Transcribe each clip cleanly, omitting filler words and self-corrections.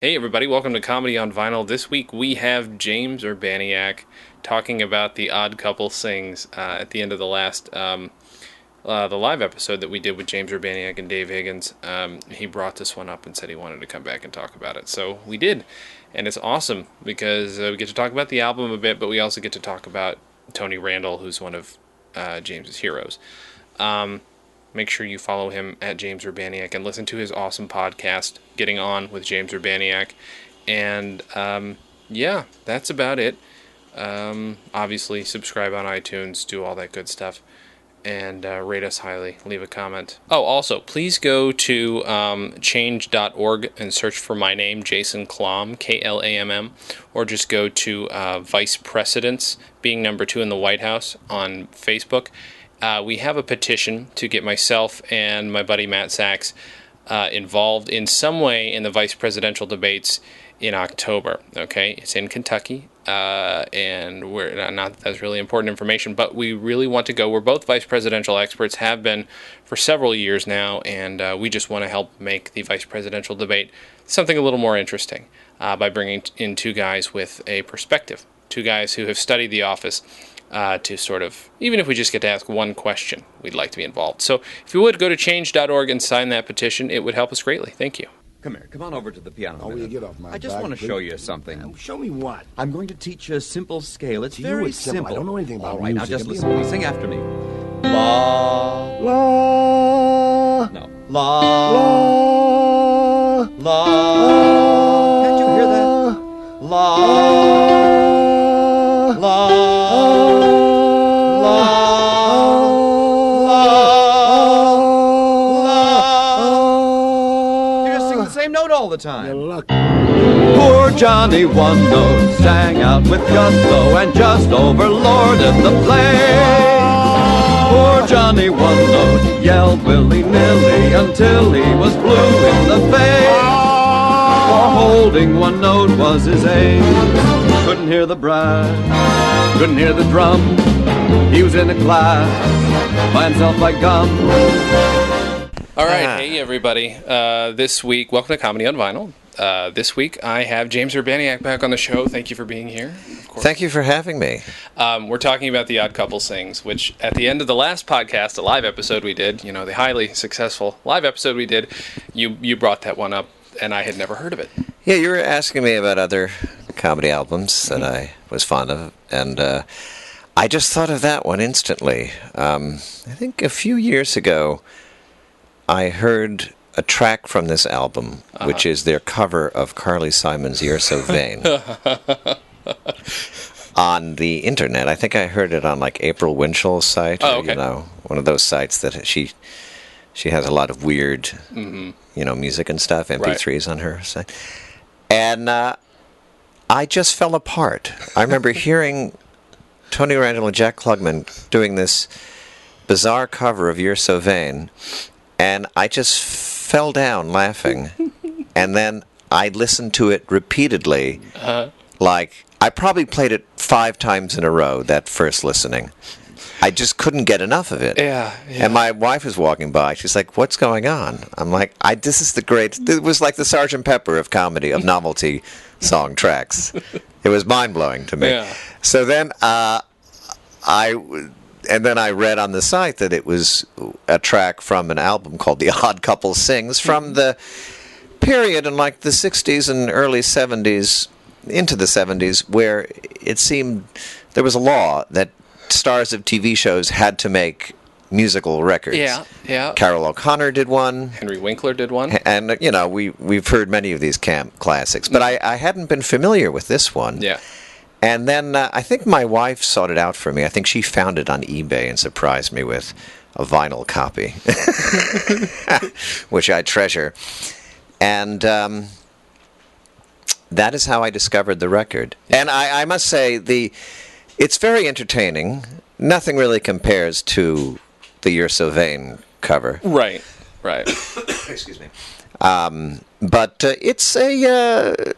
Hey everybody, welcome to Comedy on Vinyl. This week we have James Urbaniak talking about The Odd Couple Sings at the end of the last the live episode that we did with James Urbaniak and Dave Higgins. He brought this one up and said he wanted to come back and talk about it. So we did, and it's awesome because we get to talk about the album a bit, but we also get to talk about Tony Randall, who's one of James's heroes. Make sure you follow him at James Urbaniak and listen to his awesome podcast, Getting On with James Urbaniak. And yeah, that's about it. Obviously, subscribe on iTunes, do all that good stuff, and rate us highly. Leave a comment. Oh, also, please go to change.org and search for my name, Jason Klamm, Klamm, or just go to Vice Presidents, being number 2 in the White House on Facebook. We have a petition to get myself and my buddy Matt Sachs involved in some way in the vice presidential debates in October. Okay, it's in Kentucky, and we're not that's really important information, but we really want to go. We're both vice presidential experts, have been for several years now, and we just want to help make the vice presidential debate something a little more interesting by bringing in two guys with a perspective, two guys who have studied the office. To sort of, even if we just get to ask one question, we'd like to be involved. So if you would, go to change.org and sign that petition. It would help us greatly. Thank you. Come here. Come on over to the piano. Oh, will you get off my I just back, want to please? show you something. Show me what? I'm going to teach you a simple scale. It's To you, very it's simple. I don't know anything about All right, music. now just It'll be listen. a- Sing after me. La. La, No. La. la, La. Can't you hear that? La. La. You just sing the same note all the You're time. lucky. Poor Johnny One Note sang out with gusto and just overlorded the play. Poor Johnny One Note yelled willy-nilly until he was blue in the face. For holding one note was his aim. Couldn't hear the brass, couldn't hear the drum. He was in a class by himself like gum. All right, hey everybody. This week, welcome to Comedy on Vinyl. This week, I have James Urbaniak back on the show. Thank you for being here. Of course. Thank you for having me. We're talking about The Odd Couple Sings, which at the end of the last podcast, the live episode we did, you know, the highly successful live episode we did, you brought that one up, and I had never heard of it. Yeah, you were asking me about other comedy albums that I was fond of, and I just thought of that one instantly. I think a few years ago, I heard a track from this album, which is their cover of Carly Simon's "You're So Vain" on the internet. I think I heard it on like April Winchell's site, Oh, or, okay. you know, one of those sites that she has a lot of weird, you know, music and stuff, MP3s on her site. And I just fell apart. I remember hearing Tony Randall and Jack Klugman doing this bizarre cover of "You're So Vain," and I just fell down laughing. And then I listened to it repeatedly. Like, I probably played it 5 times in a row, that first listening. I just couldn't get enough of it. Yeah. And my wife was walking by. She's like, "What's going on?" I'm like, "This is the great." It was like the Sgt. Pepper of comedy, of novelty song tracks. It was mind blowing to me. Yeah. So then I read on the site that it was a track from an album called The Odd Couple Sings from the period in like the 60s and early 70s into the 70s where it seemed there was a law that stars of TV shows had to make musical records. Yeah. Carol O'Connor did one. Henry Winkler did one. And, you know, we've heard many of these camp classics, but I hadn't been familiar with this one. Yeah. And then I think my wife sought it out for me. I think she found it on eBay and surprised me with a vinyl copy, which I treasure. And that is how I discovered the record. And I must say, it's very entertaining. Nothing really compares to the "You're So Vain" cover. Right. Excuse me. But it's a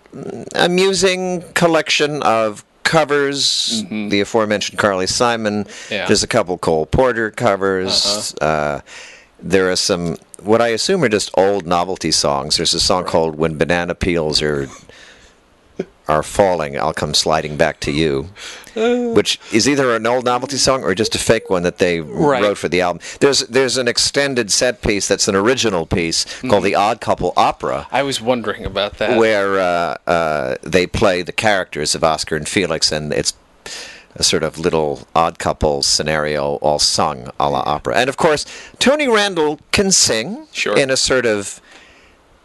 amusing collection of covers. The aforementioned Carly Simon. Yeah. There's a couple Cole Porter covers. there are some, what I assume are just old novelty songs. There's a song called When Banana Peels Are Falling, I'll Come Sliding Back to You, which is either an old novelty song or just a fake one that they wrote for the album. There's an extended set piece that's an original piece called The Odd Couple Opera. I was wondering about that. Where they play the characters of Oscar and Felix, and it's a sort of little odd couple scenario all sung a la opera. And of course, Tony Randall can sing in a sort of...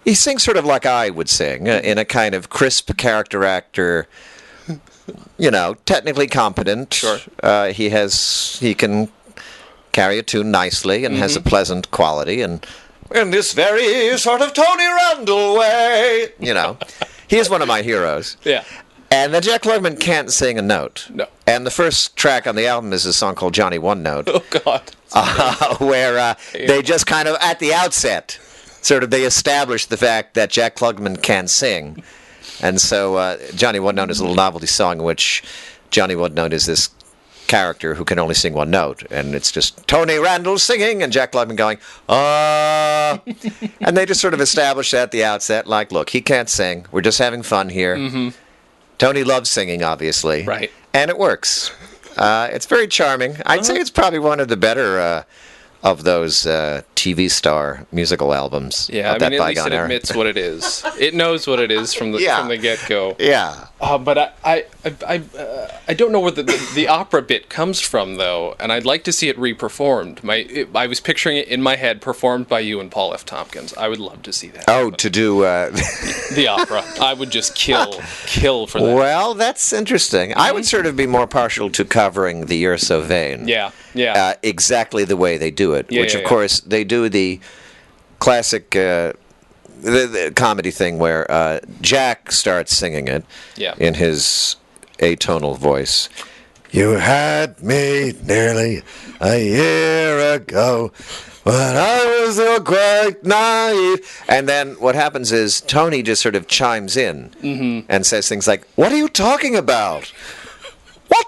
He sings sort of like I would sing, in a kind of crisp character actor, technically competent. Sure. He can carry a tune nicely and has a pleasant quality, and in this very sort of Tony Randall way, he is one of my heroes. Yeah. And then Jack Klugman can't sing a note. No. And the first track on the album is a song called Johnny One Note. Oh, God. Where they just kind of, at the outset, sort of they establish the fact that Jack Klugman can sing. And so Johnny One Note is a little novelty song in which Johnny One Note is this character who can only sing one note. And it's just Tony Randall singing and Jack Klugman going, and they just sort of establish at the outset, like, look, he can't sing. We're just having fun here. Mm-hmm. Tony loves singing, obviously. Right. And it works. It's very charming. I'd say it's probably one of the better of those TV star musical albums. Yeah, at least it admits what it is. It knows what it is from the get-go. Yeah. But I don't know where the opera bit comes from, though, and I'd like to see it re-performed. I was picturing it in my head performed by you and Paul F. Tompkins. I would love to see that. Oh, to do... the opera. I would just kill for that. Well, that's interesting. I would sort of be more partial to covering the You're So Vain. Yeah. Exactly the way they do it, which, of course, they do the classic... the comedy thing where Jack starts singing it in his atonal voice. You had me nearly a year ago when I was so quite naive. And then what happens is Tony just sort of chimes in and says things like, what are you talking about? What?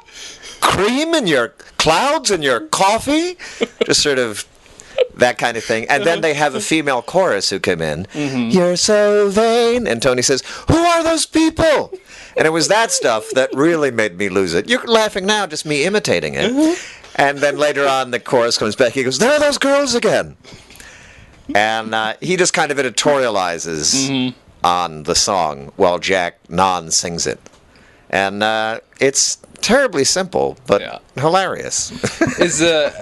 Cream in your clouds in your coffee? Just sort of... that kind of thing. And then they have a female chorus who come in. You're so vain. And Tony says, who are those people? And it was that stuff that really made me lose it. You're laughing now, just me imitating it. And then later on, the chorus comes back. He goes, there are those girls again. And he just kind of editorializes on the song while Jack non-sings it. And it's terribly simple, but hilarious.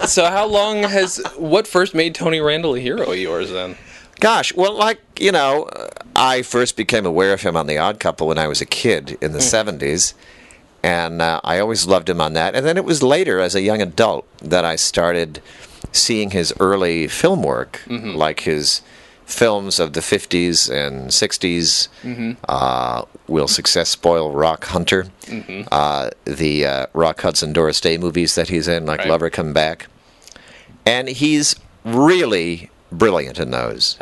So how long what first made Tony Randall a hero of yours then? Gosh, well, I first became aware of him on The Odd Couple when I was a kid in the 70s, and I always loved him on that. And then it was later, as a young adult, that I started seeing his early film work, like his films of the 50s and 60s, Will Success Spoil Rock Hunter, the Rock Hudson Doris Day movies that he's in, like Lover Come Back. And he's really brilliant in those.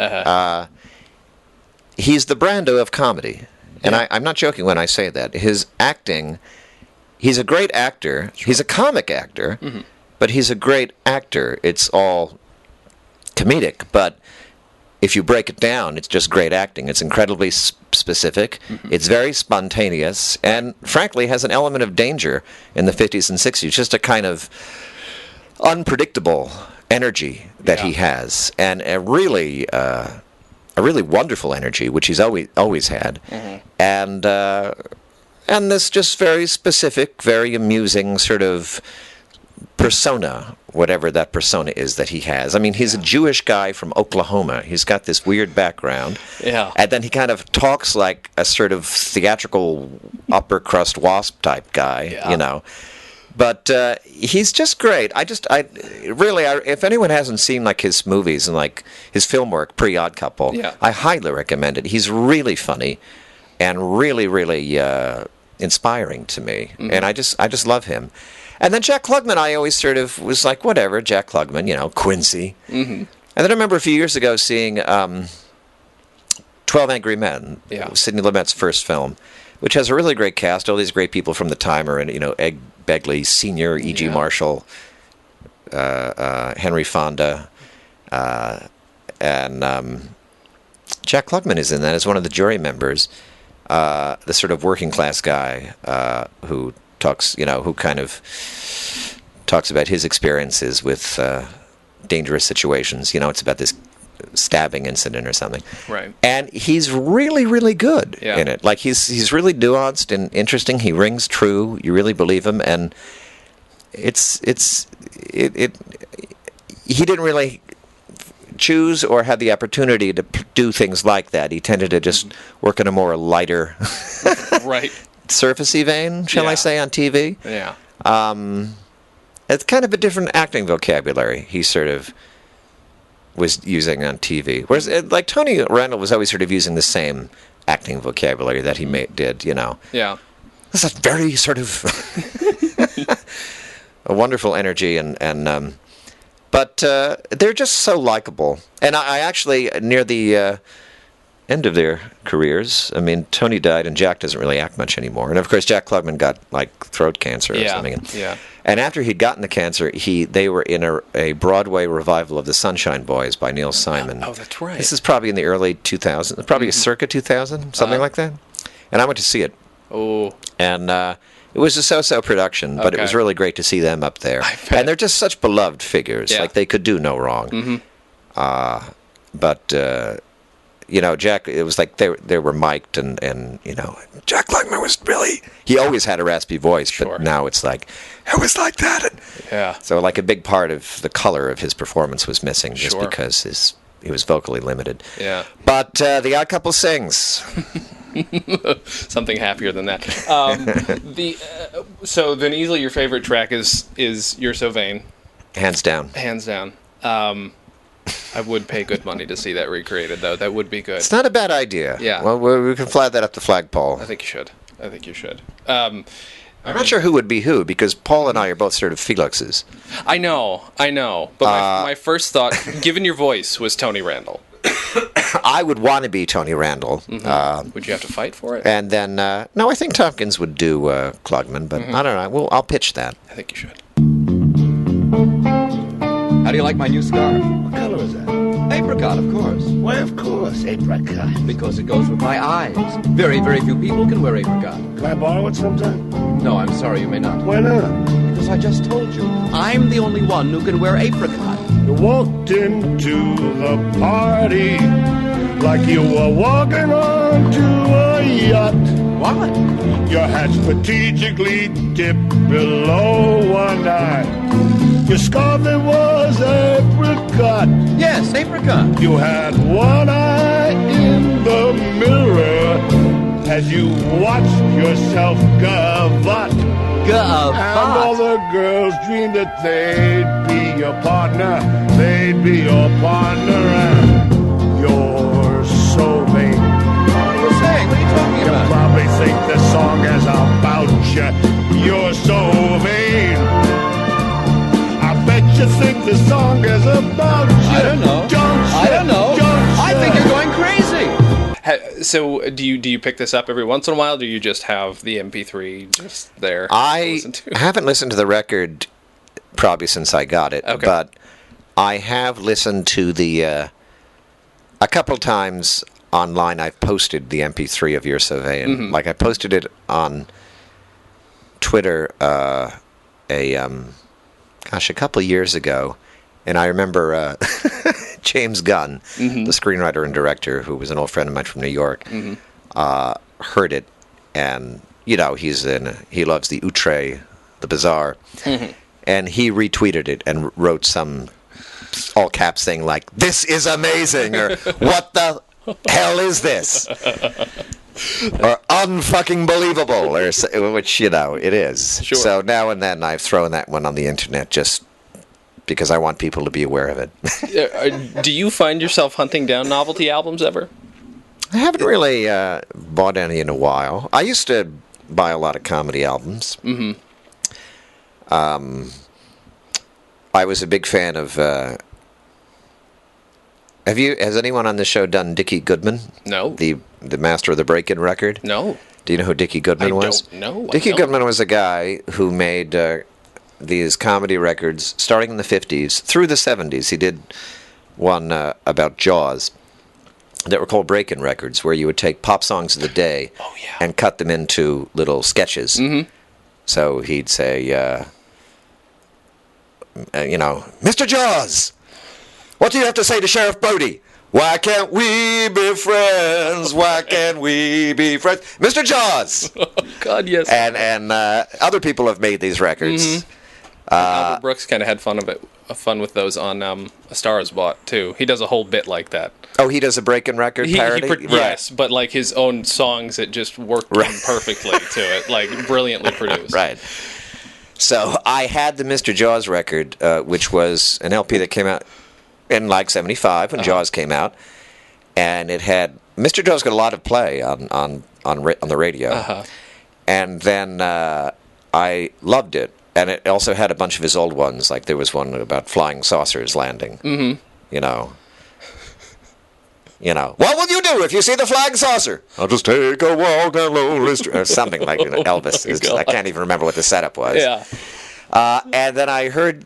He's the Brando of comedy. And I'm not joking when I say that. His acting, he's a great actor. Sure. He's a comic actor, but he's a great actor. It's all comedic, but if you break it down, it's just great acting. It's incredibly specific. It's very spontaneous, and frankly, has an element of danger in the 50s and 60s. Just a kind of unpredictable energy that he has, and a really wonderful energy, which he's always had, and this just very specific, very amusing sort of persona, whatever that persona is that he has. I mean, he's a Jewish guy from Oklahoma. He's got this weird background. Yeah. And then he kind of talks like a sort of theatrical upper crust wasp type guy, But he's just great. If anyone hasn't seen like his movies and like his film work pre-Odd Couple, I highly recommend it. He's really funny and really, really inspiring to me. And I just love him. And then Jack Klugman, I always sort of was like, whatever, Jack Klugman, Quincy. And then I remember a few years ago seeing 12 Angry Men, Sidney Lumet's first film, which has a really great cast. All these great people from the time are in, Ed Begley Sr., E.G. Marshall, Henry Fonda, And Jack Klugman is in that as one of the jury members, the sort of working class guy who talks, who kind of talks about his experiences with dangerous situations. It's about this stabbing incident or something. Right. And he's really, really good in it. Like he's really nuanced and interesting. He rings true. You really believe him, and it. He didn't really choose or have the opportunity to do things like that. He tended to just work in a more lighter, right, surfacey vein, shall I say, on TV. Yeah. It's kind of a different acting vocabulary he sort of was using on TV. Whereas, like, Tony Randall was always sort of using the same acting vocabulary that he did, Yeah. It's a very sort of a wonderful energy, but they're just so likable. And I actually, near the end of their careers, I mean, Tony died and Jack doesn't really act much anymore. And of course, Jack Klugman got like throat cancer or something. Yeah. And after he'd gotten the cancer, they were in a Broadway revival of The Sunshine Boys by Neil Simon. Oh, that's right. This is probably in the early 2000s, probably circa 2000, something like that. And I went to see it. Oh. And it was a so-so production, but it was really great to see them up there. And they're just such beloved figures. Yeah. Like, they could do no wrong. Mm-hmm. But Jack, it was like they were mic'd, and Jack Klugman was really, he always had a raspy voice, but now it's like, it was like that. And so, like, a big part of the color of his performance was missing just because he was vocally limited. Yeah. But The Odd Couple sings. Something happier than that. So then easily your favorite track is You're So Vain. Hands down. Hands down. I would pay good money to see that recreated, though. That would be good. It's not a bad idea. Yeah. Well, we can fly that up the flagpole. I think you should. I'm not sure who would be who, because Paul and I are both sort of Felixes. I know. But my first thought, given your voice, was Tony Randall. I would want to be Tony Randall. Mm-hmm. Would you have to fight for it? And then, no, I think Tompkins would do Klugman, but I don't know. Well, I'll pitch that. I think you should. How do you like my new scarf? What color is that? Apricot, of course. Why, of course, apricot. Because it goes with my eyes. Very, very few people can wear apricot. Can I borrow it sometime? No, I'm sorry, you may not. Why not? Because I just told you, I'm the only one who can wear apricot. You walked into the party like you were walking onto a yacht. What? Your hat strategically dipped below one eye. Your scarf, it was apricot. Yes, apricot. You had one eye in the mirror as you watched yourself gavotte. And all the girls dreamed that they'd be your partner. They'd be your partner, and you're so vain. What are you saying? What are you talking You about? probably think the song is about you. You're so vain. I bet you think the song is about you. I don't know. I don't know. I think you're going crazy. So do you pick this up every once in a while? Or do you just have the MP3 just there? I haven't listened to the record probably since I got it, but I have listened to the a couple times online. I've posted the MP3 of You're So Vain. Like, I posted it on Twitter a couple of years ago, and I remember James Gunn, the screenwriter and director, who was an old friend of mine from New York, heard it, and he loves the outre, the bizarre, and he retweeted it and wrote some all caps thing like, "This is amazing," or "What the hell is this?" or "unfucking believable," or which it is. Sure. So now and then I've thrown that one on the internet just because I want people to be aware of it. Do you find yourself hunting down novelty albums ever? I haven't really bought any in a while. I used to buy a lot of comedy albums. I was a big fan of. Has anyone on the show done Dickie Goodman? No. The master of the break-in record? No. Do you know who Dickie Goodman was? Don't know. Dickie Goodman was a guy who made these comedy records starting in the 50s through the 70s. He did one about Jaws that were called break-in records, where you would take pop songs of the day and cut them into little sketches. Mm-hmm. So he'd say, Mr. Jaws, what do you have to say to Sheriff Brody? Why can't we be friends? Why can't we be friends? Mr. Jaws! Oh, God, yes. And other people have made these records. Mm-hmm. Albert Brooks kind of had fun with those on A Star Is Bought, too. He does a whole bit like that. Oh, he does a break-in record parody? Yes, but like his own songs that just worked in perfectly to it, like brilliantly produced. Right. So I had the Mr. Jaws record, which was an LP that came out in like 75 when Jaws came out, and it had Mr. Jaws got a lot of play on the radio, and then I loved it, and it also had a bunch of his old ones, like there was one about flying saucers landing. Mm-hmm. What will you do if you see the flying saucer? I'll just take a walk down Lonely Street, or something like Elvis. I can't even remember what the setup was. Yeah. And then I heard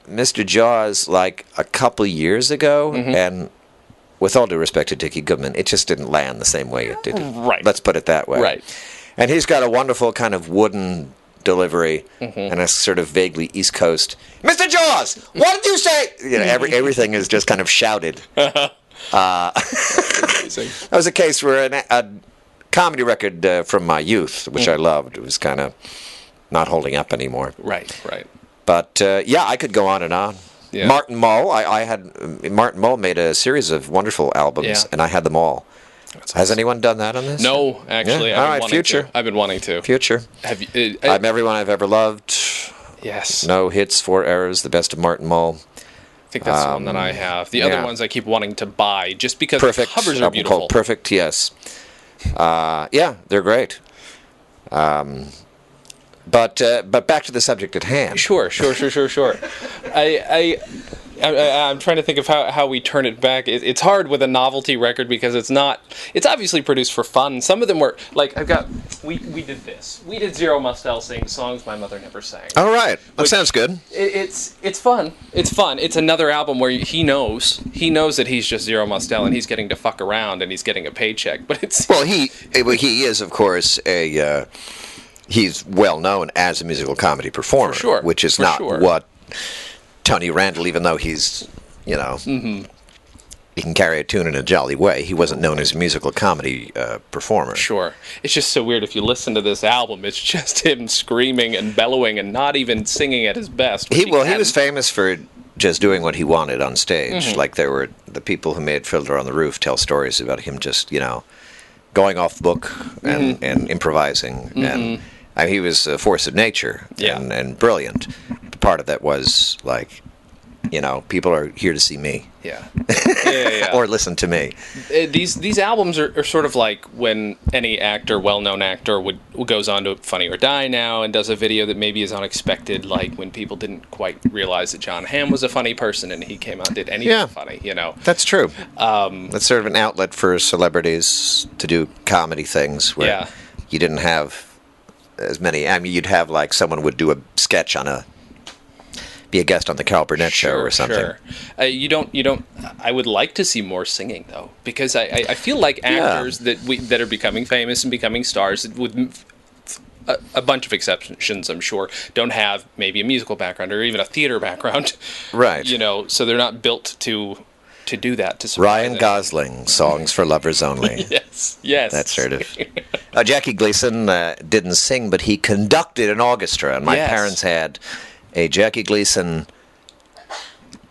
Mr. Jaws like a couple years ago, and with all due respect to Dickie Goodman, it just didn't land the same way it did. Right. Let's put it that way. Right. And he's got a wonderful kind of wooden delivery and a sort of vaguely East Coast. Mr. Jaws, what did you say? Everything is just kind of shouted. That was a case where a comedy record from my youth, which I loved, was kind of not holding up anymore. Right. But I could go on and on. Yeah. Martin Mull, Martin Mull made a series of wonderful albums, and I had them all. Has anyone done that on this? No, actually. Yeah. All right, Future. I've been wanting to. Future. Have you? I'm Everyone I've Ever Loved. Yes. No Hits, 4 Errors, the best of Martin Mull. I think that's the one that I have. The other ones I keep wanting to buy just because Perfect. the covers are beautiful. Called Perfect, yes. They're great. But back to the subject at hand. Sure. I'm trying to think of how we turn it back. It's hard with a novelty record because it's obviously produced for fun. Some of them were, like, we did this. We did Zero Mostel sing songs my mother never sang. All right. That sounds good. It's fun. It's fun. It's another album where he knows that he's just Zero Mostel and he's getting to fuck around and he's getting a paycheck. But it's... Well, he is, of course, he's well known as a musical comedy performer. For sure. Which is not what Tony Randall, even though he's, he can carry a tune in a jolly way, he wasn't known as a musical comedy performer. Sure. It's just so weird. If you listen to this album, it's just him screaming and bellowing and not even singing at his best. He was famous for just doing what he wanted on stage. Mm-hmm. Like there were the people who made Fiddler on the Roof tell stories about him just, going off book and improvising. Mm-hmm. And he was a force of nature and brilliant. Part of that was like, people are here to see me. Yeah. Or listen to me. These albums are sort of like when any well-known actor goes on to Funny or Die Now and does a video that maybe is unexpected, like when people didn't quite realize that John Hamm was a funny person and he came out and did anything funny, That's true. That's sort of an outlet for celebrities to do comedy things where you didn't have as many. I mean, you'd have like someone would do a sketch be a guest on the Carol Burnett show or something. Sure. You don't. I would like to see more singing though, because I feel like actors that are becoming famous and becoming stars, with a bunch of exceptions, I'm sure, don't have maybe a musical background or even a theater background. Right. So they're not built to do that. To Ryan Gosling, Songs for Lovers Only. Yes. That sort of. Jackie Gleason didn't sing, but he conducted an orchestra, and my parents had a Jackie Gleason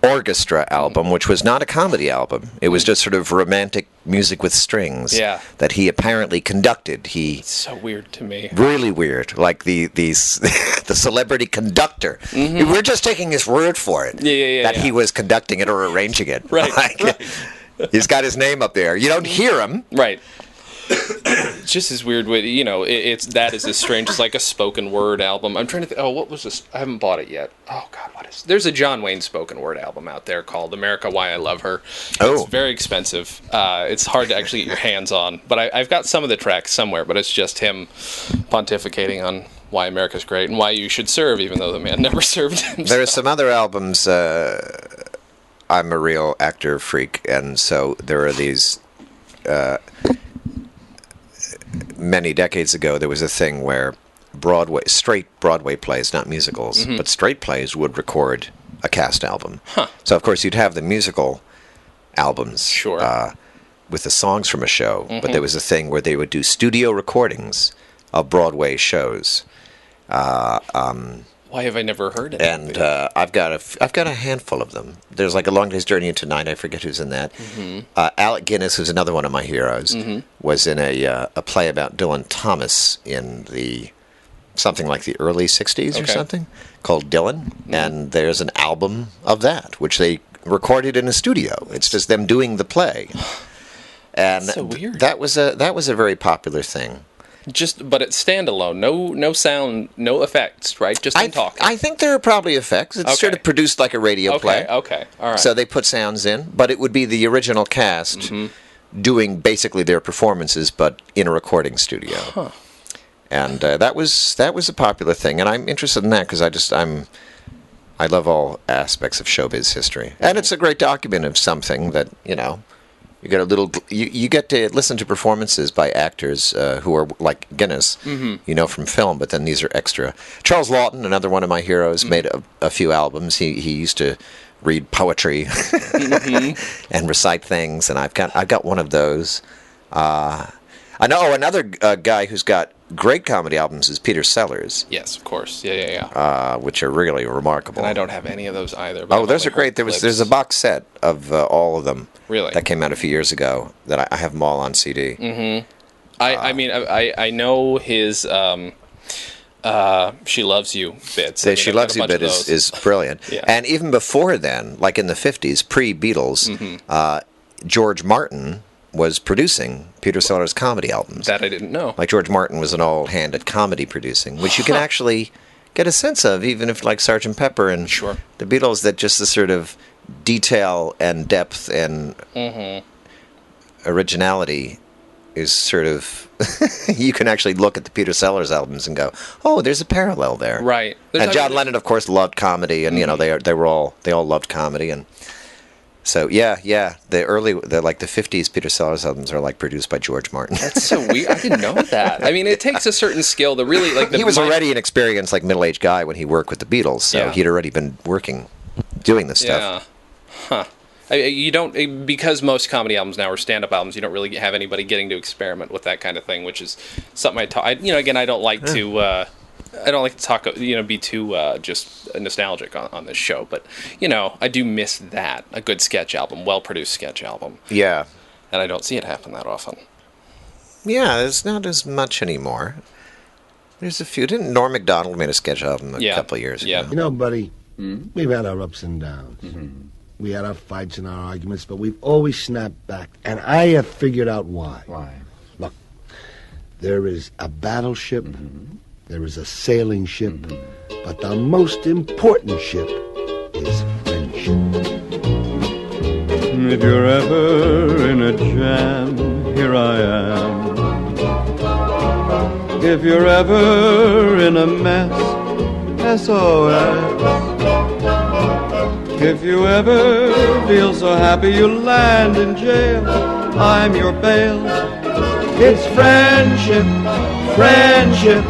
orchestra album, which was not a comedy album. It was just sort of romantic music with strings that he apparently conducted. It's so weird to me. Really weird. Like the celebrity conductor. Mm-hmm. We're just taking his word for it. That he was conducting it or arranging it. Right. He's got his name up there. You don't hear him. Right. It's just this weird way, it's that is as strange as like a spoken word album. I'm trying to think, what was this? I haven't bought it yet. Oh God, there's a John Wayne spoken word album out there called America, Why I Love Her. It's very expensive. It's hard to actually get your hands on, but I've got some of the tracks somewhere, but it's just him pontificating on why America's great and why you should serve, even though the man never served himself. There are some other albums, I'm a real actor freak, and so there are these... many decades ago, there was a thing where straight Broadway plays, not musicals, but straight plays would record a cast album. So, of course, you'd have the musical albums with the songs from a show, but there was a thing where they would do studio recordings of Broadway shows. Why have I never heard it? And I've got a handful of them. There's like A Long Day's Journey into Night. I forget who's in that. Alec Guinness, who's another one of my heroes, was in a play about Dylan Thomas in something like the early '60s or something, called Dylan. And there's an album of that, which they recorded in a studio. It's just them doing the play. And so weird. That was a very popular thing. But it's standalone, no sound, no effects, right? Just in talking. I think there are probably effects. It's sort of produced like a radio play. Okay, all right. So they put sounds in, but it would be the original cast doing basically their performances, but in a recording studio. And that was a popular thing, and I'm interested in that because I love all aspects of showbiz history, and it's a great document of something that You get you get to listen to performances by actors who are like Guinness, from film, but then these are extra. Charles Lawton, another one of my heroes, made a few albums. He used to read poetry and recite things, and I've got one of those. I know another guy who's got great comedy albums is Peter Sellers. Yes, of course. Yeah. Which are really remarkable. And I don't have any of those either. But those are great. There's a box set of all of them. Really? That came out a few years ago. That I have them all on CD. I mean, I know his "She Loves You" bits. The "She Loves You" bit is brilliant. Yeah. And even before then, like in the 50s, pre-Beatles, George Martin was producing Peter Sellers' comedy albums. That I didn't know. Like George Martin was an all hand at comedy producing, which you can actually get a sense of, even if like Sgt. Pepper and the Beatles, that just the sort of detail and depth and originality is sort of... you can actually look at the Peter Sellers albums and go, oh, there's a parallel there. Right. And John Lennon, of course, loved comedy, and they all loved comedy, and so the like the 50s Peter Sellers albums are like produced by George Martin. That's so weird. I didn't know that. I mean, it takes a certain skill to really like. He was already an experienced like middle-aged guy when he worked with the Beatles, so he'd already been doing this stuff. Yeah. You don't, because most comedy albums now are stand-up albums. You don't really have anybody getting to experiment with that kind of thing, which is something again, I don't like to. I don't like to talk, be too just nostalgic on this show, but, I do miss that. A good sketch album, well-produced sketch album. Yeah. And I don't see it happen that often. Yeah, there's not as much anymore. There's a few. Didn't Norm Macdonald made a sketch album a couple of years ago? Yeah. Buddy, we've had our ups and downs. We had our fights and our arguments, but we've always snapped back, and I have figured out why. Why? Look, there is a battleship... There is a sailing ship, but the most important ship is friendship. If you're ever in a jam, here I am. If you're ever in a mess, SOS. If you ever feel so happy you land in jail, I'm your bail. It's friendship, friendship.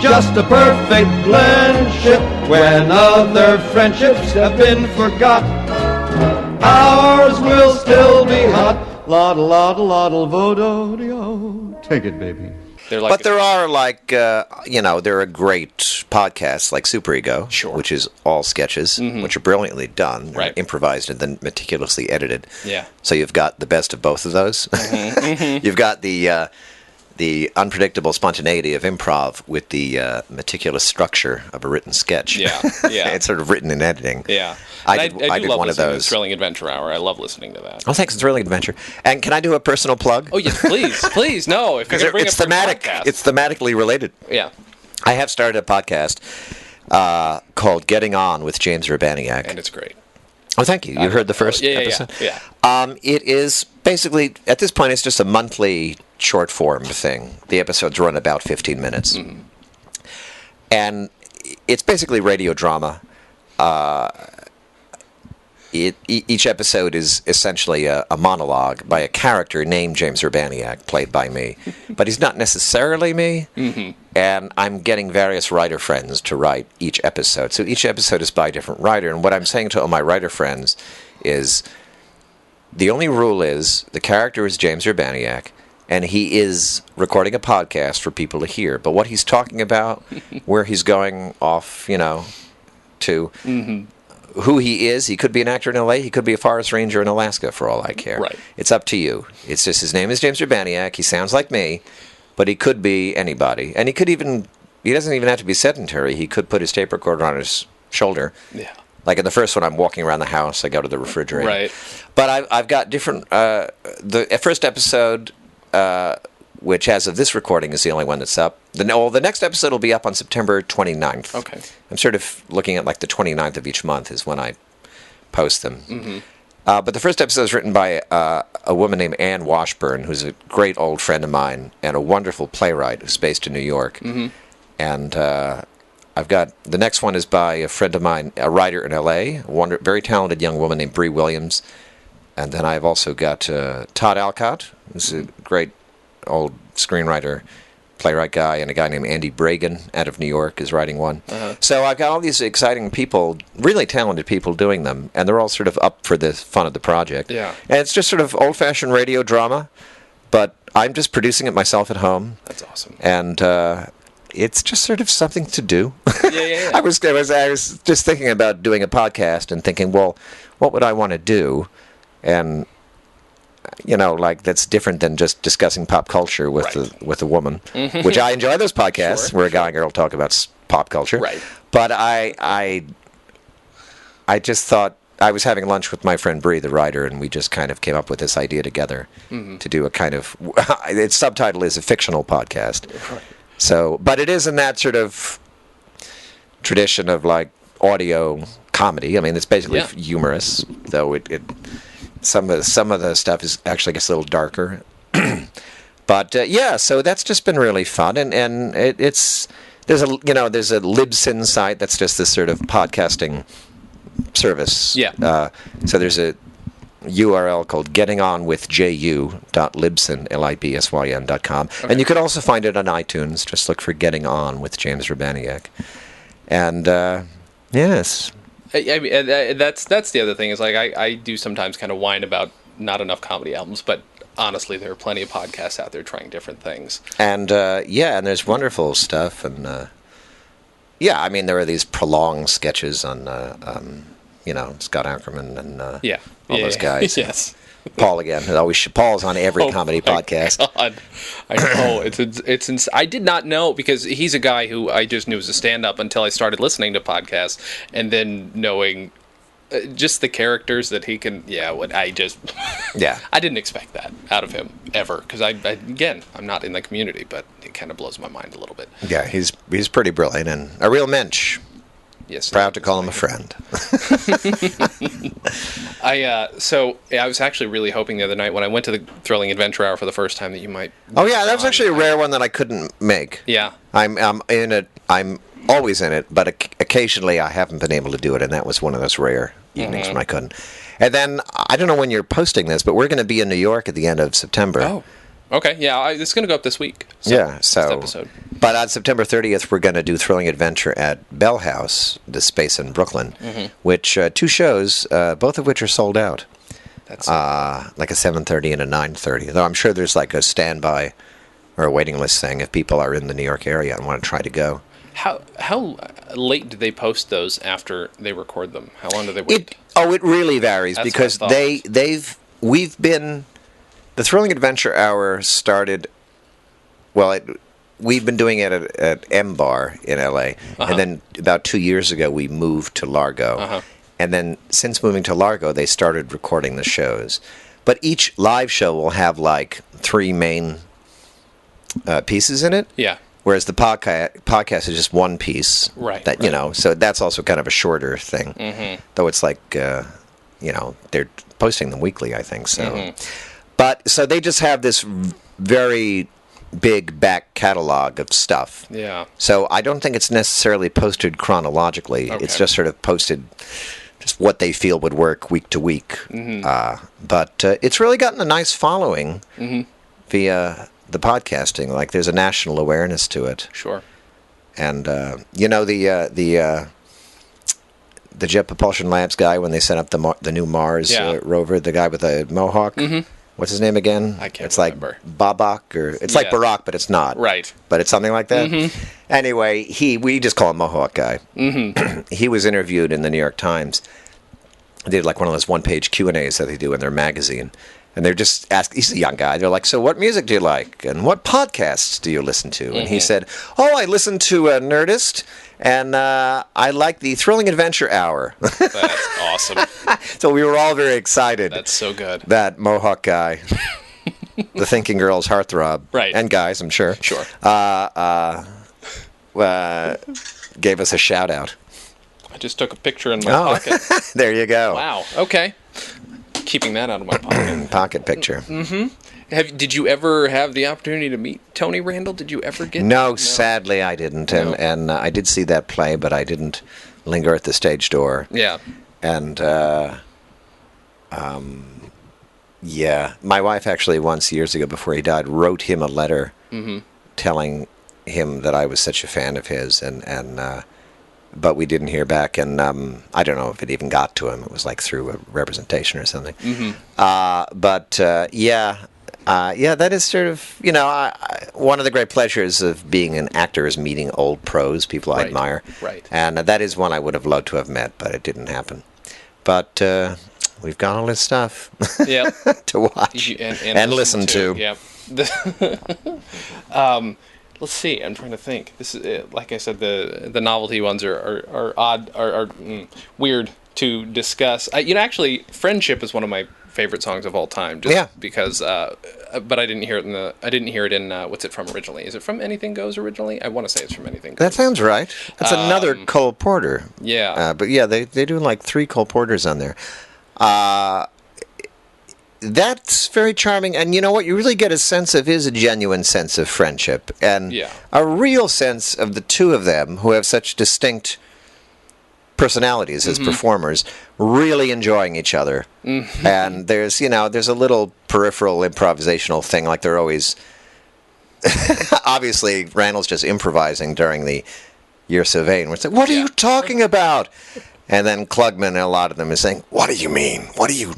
Just a perfect blendship. When other friendships have been forgot, ours will still be hot. Loddle, loddle, loddle, vo-do-de-o. Take it, baby. There are there are great podcasts like Super Ego, which is all sketches, which are brilliantly done, improvised and then meticulously edited. Yeah. So you've got the best of both of those. You've got the the unpredictable spontaneity of improv with the meticulous structure of a written sketch. Yeah. It's sort of written in editing. Yeah. I do did love one of listening to those. Thrilling Adventure Hour. I love listening to that. Oh, thanks. It's Thrilling Adventure. And can I do a personal plug? Oh, yes, please. No, if you're going to bring it's up your thematic. podcast. It's thematically related. Yeah. I have started a podcast called Getting On with James Urbaniak. And it's great. Oh, thank you. You heard the first episode? Yeah. It is basically, at this point, it's just a monthly short form thing. The episodes run about 15 minutes. Mm-hmm. And it's basically radio drama. Each episode is essentially a monologue by a character named James Urbaniak, played by me. But he's not necessarily me. Mm-hmm. And I'm getting various writer friends to write each episode. So each episode is by a different writer. And what I'm saying to all my writer friends is, the only rule is the character is James Urbaniak, and he is recording a podcast for people to hear. But what he's talking about, where he's going off, to... Mm-hmm. Who he is, he could be an actor in L.A., he could be a forest ranger in Alaska, for all I care. Right. It's up to you. It's just, his name is James Urbaniak, he sounds like me, but he could be anybody. And he doesn't even have to be sedentary, he could put his tape recorder on his shoulder. Yeah. Like in the first one, I'm walking around the house, I go to the refrigerator. Right. But I've got different, the first episode, which as of this recording is the only one that's up. The next episode will be up on September 29th. Okay. I'm sort of looking at like the 29th of each month is when I post them. Mm-hmm. But the first episode is written by a woman named Anne Washburn, who's a great old friend of mine and a wonderful playwright who's based in New York. Mm-hmm. And I've got, the next one is by a friend of mine, a writer in L.A., a very talented young woman named Bree Williams. And then I've also got Todd Alcott, who's a great old screenwriter, playwright guy, and a guy named Andy Bragan out of New York is writing one. Uh-huh. So I've got all these exciting people, really talented people doing them, and they're all sort of up for the fun of the project. Yeah. And it's just sort of old-fashioned radio drama, but I'm just producing it myself at home. That's awesome. And it's just sort of something to do. Yeah. I was just thinking about doing a podcast and thinking, well, what would I want to do? And like that's different than just discussing pop culture with a woman, which I enjoy those podcasts where a guy and girl talk about pop culture. Right. But I just thought, I was having lunch with my friend Bree, the writer, and we just kind of came up with this idea together to do a kind of, its subtitle is a fictional podcast. Right. So, but it is in that sort of tradition of like audio comedy. I mean, it's basically humorous, though it some of the stuff is actually gets a little darker. But so that's just been really fun, and there's a Libsyn site that's just this sort of podcasting service. Yeah. So there's a URL called gettingonwithju.libsyn.com, and you can also find it on iTunes. Just look for Getting On with James Urbaniak, and yes. I mean, that's the other thing is like I do sometimes kind of whine about not enough comedy albums, but honestly, there are plenty of podcasts out there trying different things. And and there's wonderful stuff, and I mean there are these prolonged sketches on Scott Ackerman and all those guys. Yes. Paul again. Paul's on every comedy podcast. God. I know it's. I did not know, because he's a guy who I just knew was a stand-up until I started listening to podcasts, and then knowing just the characters that he can. I didn't expect that out of him ever, because I'm not in the community, but it kind of blows my mind a little bit. Yeah, he's pretty brilliant and a real mensch. Yes, proud to call him a friend. I was actually really hoping the other night when I went to the Thrilling Adventure Hour for the first time that you might. Oh yeah, that was actually a rare one that I couldn't make. Yeah, I'm in it. I'm always in it, but occasionally I haven't been able to do it, and that was one of those rare evenings when I couldn't. And then I don't know when you're posting this, but we're going to be in New York at the end of September. Oh. Okay, yeah, it's going to go up this week. This episode. But on September 30th, we're going to do Thrilling Adventure at Bell House, the space in Brooklyn, which 2 shows, both of which are sold out. That's like a 7:30 and a 9:30. Though I'm sure there's like a standby or a waiting list thing if people are in the New York area and want to try to go. How late do they post those after they record them? How long do they wait? It really varies. That's because we've been. The Thrilling Adventure Hour started well, we've been doing it at M Bar in L.A., and then about 2 years ago we moved to Largo. And then since moving to Largo, they started recording the shows. But each live show will have like 3 main pieces in it. Yeah. Whereas the podcast is just one piece. Right. That, you know, so that's also kind of a shorter thing. Though it's like, you know, they're posting them weekly, I think. So, but so they just have this very big back catalog of stuff. Yeah. So I don't think it's necessarily posted chronologically. Okay. It's just sort of posted just what they feel would work week to week. But it's really gotten a nice following via the podcasting. Like there's a national awareness to it. Sure. And you know the Jet Propulsion Labs guy when they sent up the new Mars rover, the guy with the mohawk. What's his name again? I can't it's remember. Like Babak, or it's like Barack, but it's not. Right. But it's something like that. Anyway, we just call him Mohawk Guy. He was interviewed in the New York Times. They did like one of those one-page Q&As that they do in their magazine. And they're just asking, he's a young guy, they're like, so what music do you like? And what podcasts do you listen to? And he said, oh, I listen to Nerdist, and I like the Thrilling Adventure Hour. That's awesome. So we were all very excited. That's so good. That Mohawk Guy, the Thinking Girls heartthrob, right. And guys, I'm sure. Sure. Gave us a shout-out. I just took a picture in my pocket. There you go. Wow, okay. Keeping that out of my pocket. Pocket picture. Did you ever have the opportunity to meet Tony Randall? Did you ever get No, sadly I didn't. And I did see that play, but I didn't linger at the stage door. Yeah. And, yeah, my wife actually once, years ago before he died, wrote him a letter telling him that I was such a fan of his, but we didn't hear back, and I don't know if it even got to him. It was like through a representation or something. Yeah, that is sort of, you know, one of the great pleasures of being an actor is meeting old pros, people I admire. Right. And that is one I would have loved to have met, but it didn't happen. But we've got all this stuff to watch and listen to. Yep. Let's see. I'm trying to think. This is like I said. The novelty ones are odd, are weird to discuss. Actually, "Friendship" is one of my favorite songs of all time. Just because, but I didn't hear it in. What's it from originally? Is it from Anything Goes originally? I want to say it's from Anything Goes. That sounds right. That's another Cole Porter. Yeah. But yeah, they do like 3 Cole Porters on there. That's very charming, and you know what you really get a sense of is a genuine sense of friendship, and a real sense of the two of them who have such distinct personalities as performers really enjoying each other. And there's a little peripheral improvisational thing, like they're always obviously Randall's just improvising during the You're So Vain. We're saying, what are you talking about? And then Klugman and a lot of them is saying, what do you mean? What are you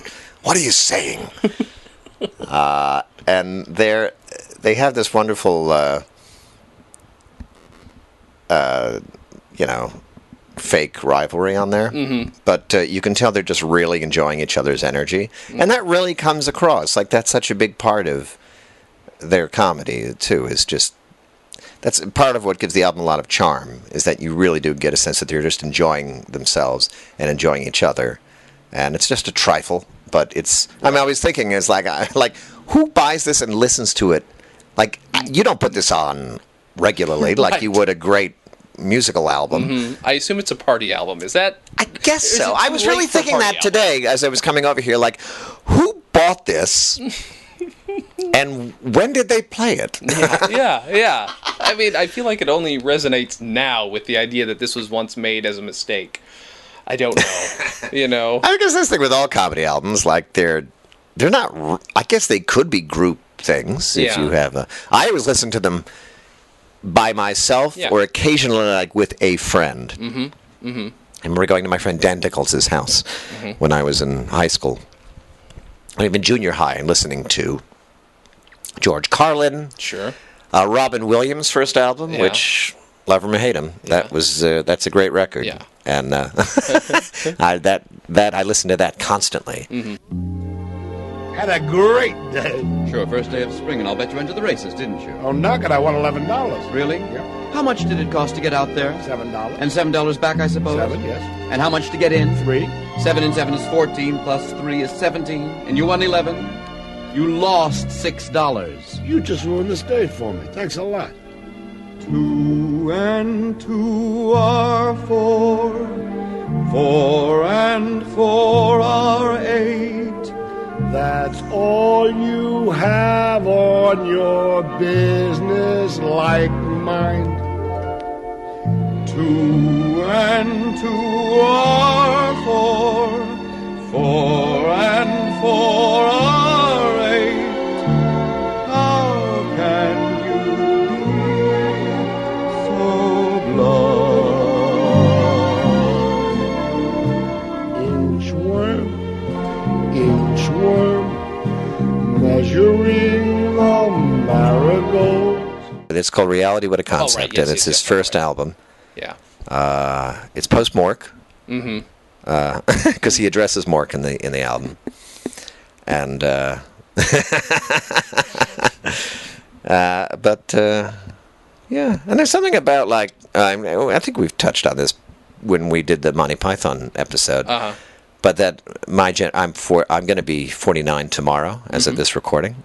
saying? And they have this wonderful, fake rivalry on there. But you can tell they're just really enjoying each other's energy. And that really comes across. Like, that's such a big part of their comedy, too, is just... That's part of what gives the album a lot of charm, is that you really do get a sense that they're just enjoying themselves and enjoying each other. And it's just a trifle, but it's... I mean, I was thinking, it's like, who buys this and listens to it? Like, you don't put this on regularly like you would a great musical album. I assume it's a party album. Is that... I guess so. I was really thinking that today as I was coming over here, like, who bought this? And when did they play it? Yeah. I mean, I feel like it only resonates now with the idea that this was once made as a mistake. I don't know, I guess this thing with all comedy albums, like, they're not... I guess they could be group things if you have a... I always listen to them by myself or occasionally, like, with a friend. And we're going to my friend Dan Nichols' house when I was in high school. And even junior high, and listening to George Carlin. Sure. Robin Williams' first album, which, love him or hate him, that's a great record. Yeah. And I listened to that constantly. Had a great day. Sure, first day of spring, and I'll bet you went to the races, didn't you? Oh, knock it, I won $11. Really? Yeah. How much did it cost to get out there? $7. And $7 back, I suppose? 7, yes. And how much to get in? 3. 7 and 7 is 14, plus 3 is 17, and you won 11. You lost $6. You just ruined this day for me. Thanks a lot. 2 and 2 are 4. 4 and 4 are 8. That's all you have on your business like mine. 2 and 2 are 4. 4 and 4 are 8. How can you be so blind? Inchworm, measuring the marigolds. It's called Reality What a Concept, right, yes, and it's yes, his yes, first right. album. Yeah. It's post Mork. Because he addresses Mork in the album, and yeah, and there's something about like I think we've touched on this when we did the Monty Python episode, but that I'm going to be 49 tomorrow as of this recording,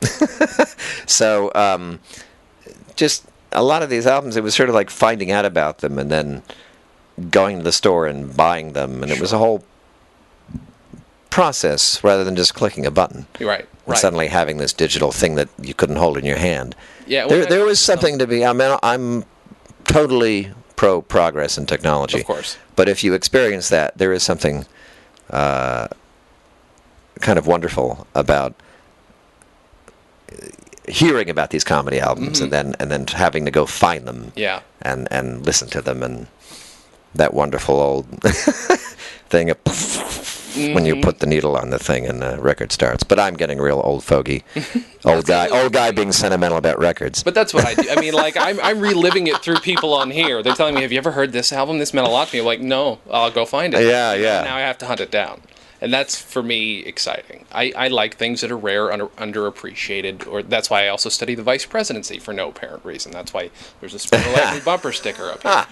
so just a lot of these albums, it was sort of like finding out about them and then going to the store and buying them, and it was a whole process rather than just clicking a button. Right. And suddenly having this digital thing that you couldn't hold in your hand. Yeah. There was something to be. I mean, I'm totally pro progress in technology. Of course. But if you experience that, there is something kind of wonderful about hearing about these comedy albums and then having to go find them. Yeah. And listen to them, and that wonderful old thing of when you put the needle on the thing and the record starts. But I'm getting real old fogey, old guy being sentimental about records. But that's what I do. I mean, like I'm reliving it through people on here. They're telling me, "Have you ever heard this album? This meant a lot to me." I'm like, no, I'll go find it. Yeah. Now I have to hunt it down. And that's, for me, exciting. I like things that are rare, underappreciated, or that's why I also study the vice presidency for no apparent reason. That's why there's a Spindle Avenue bumper sticker up here.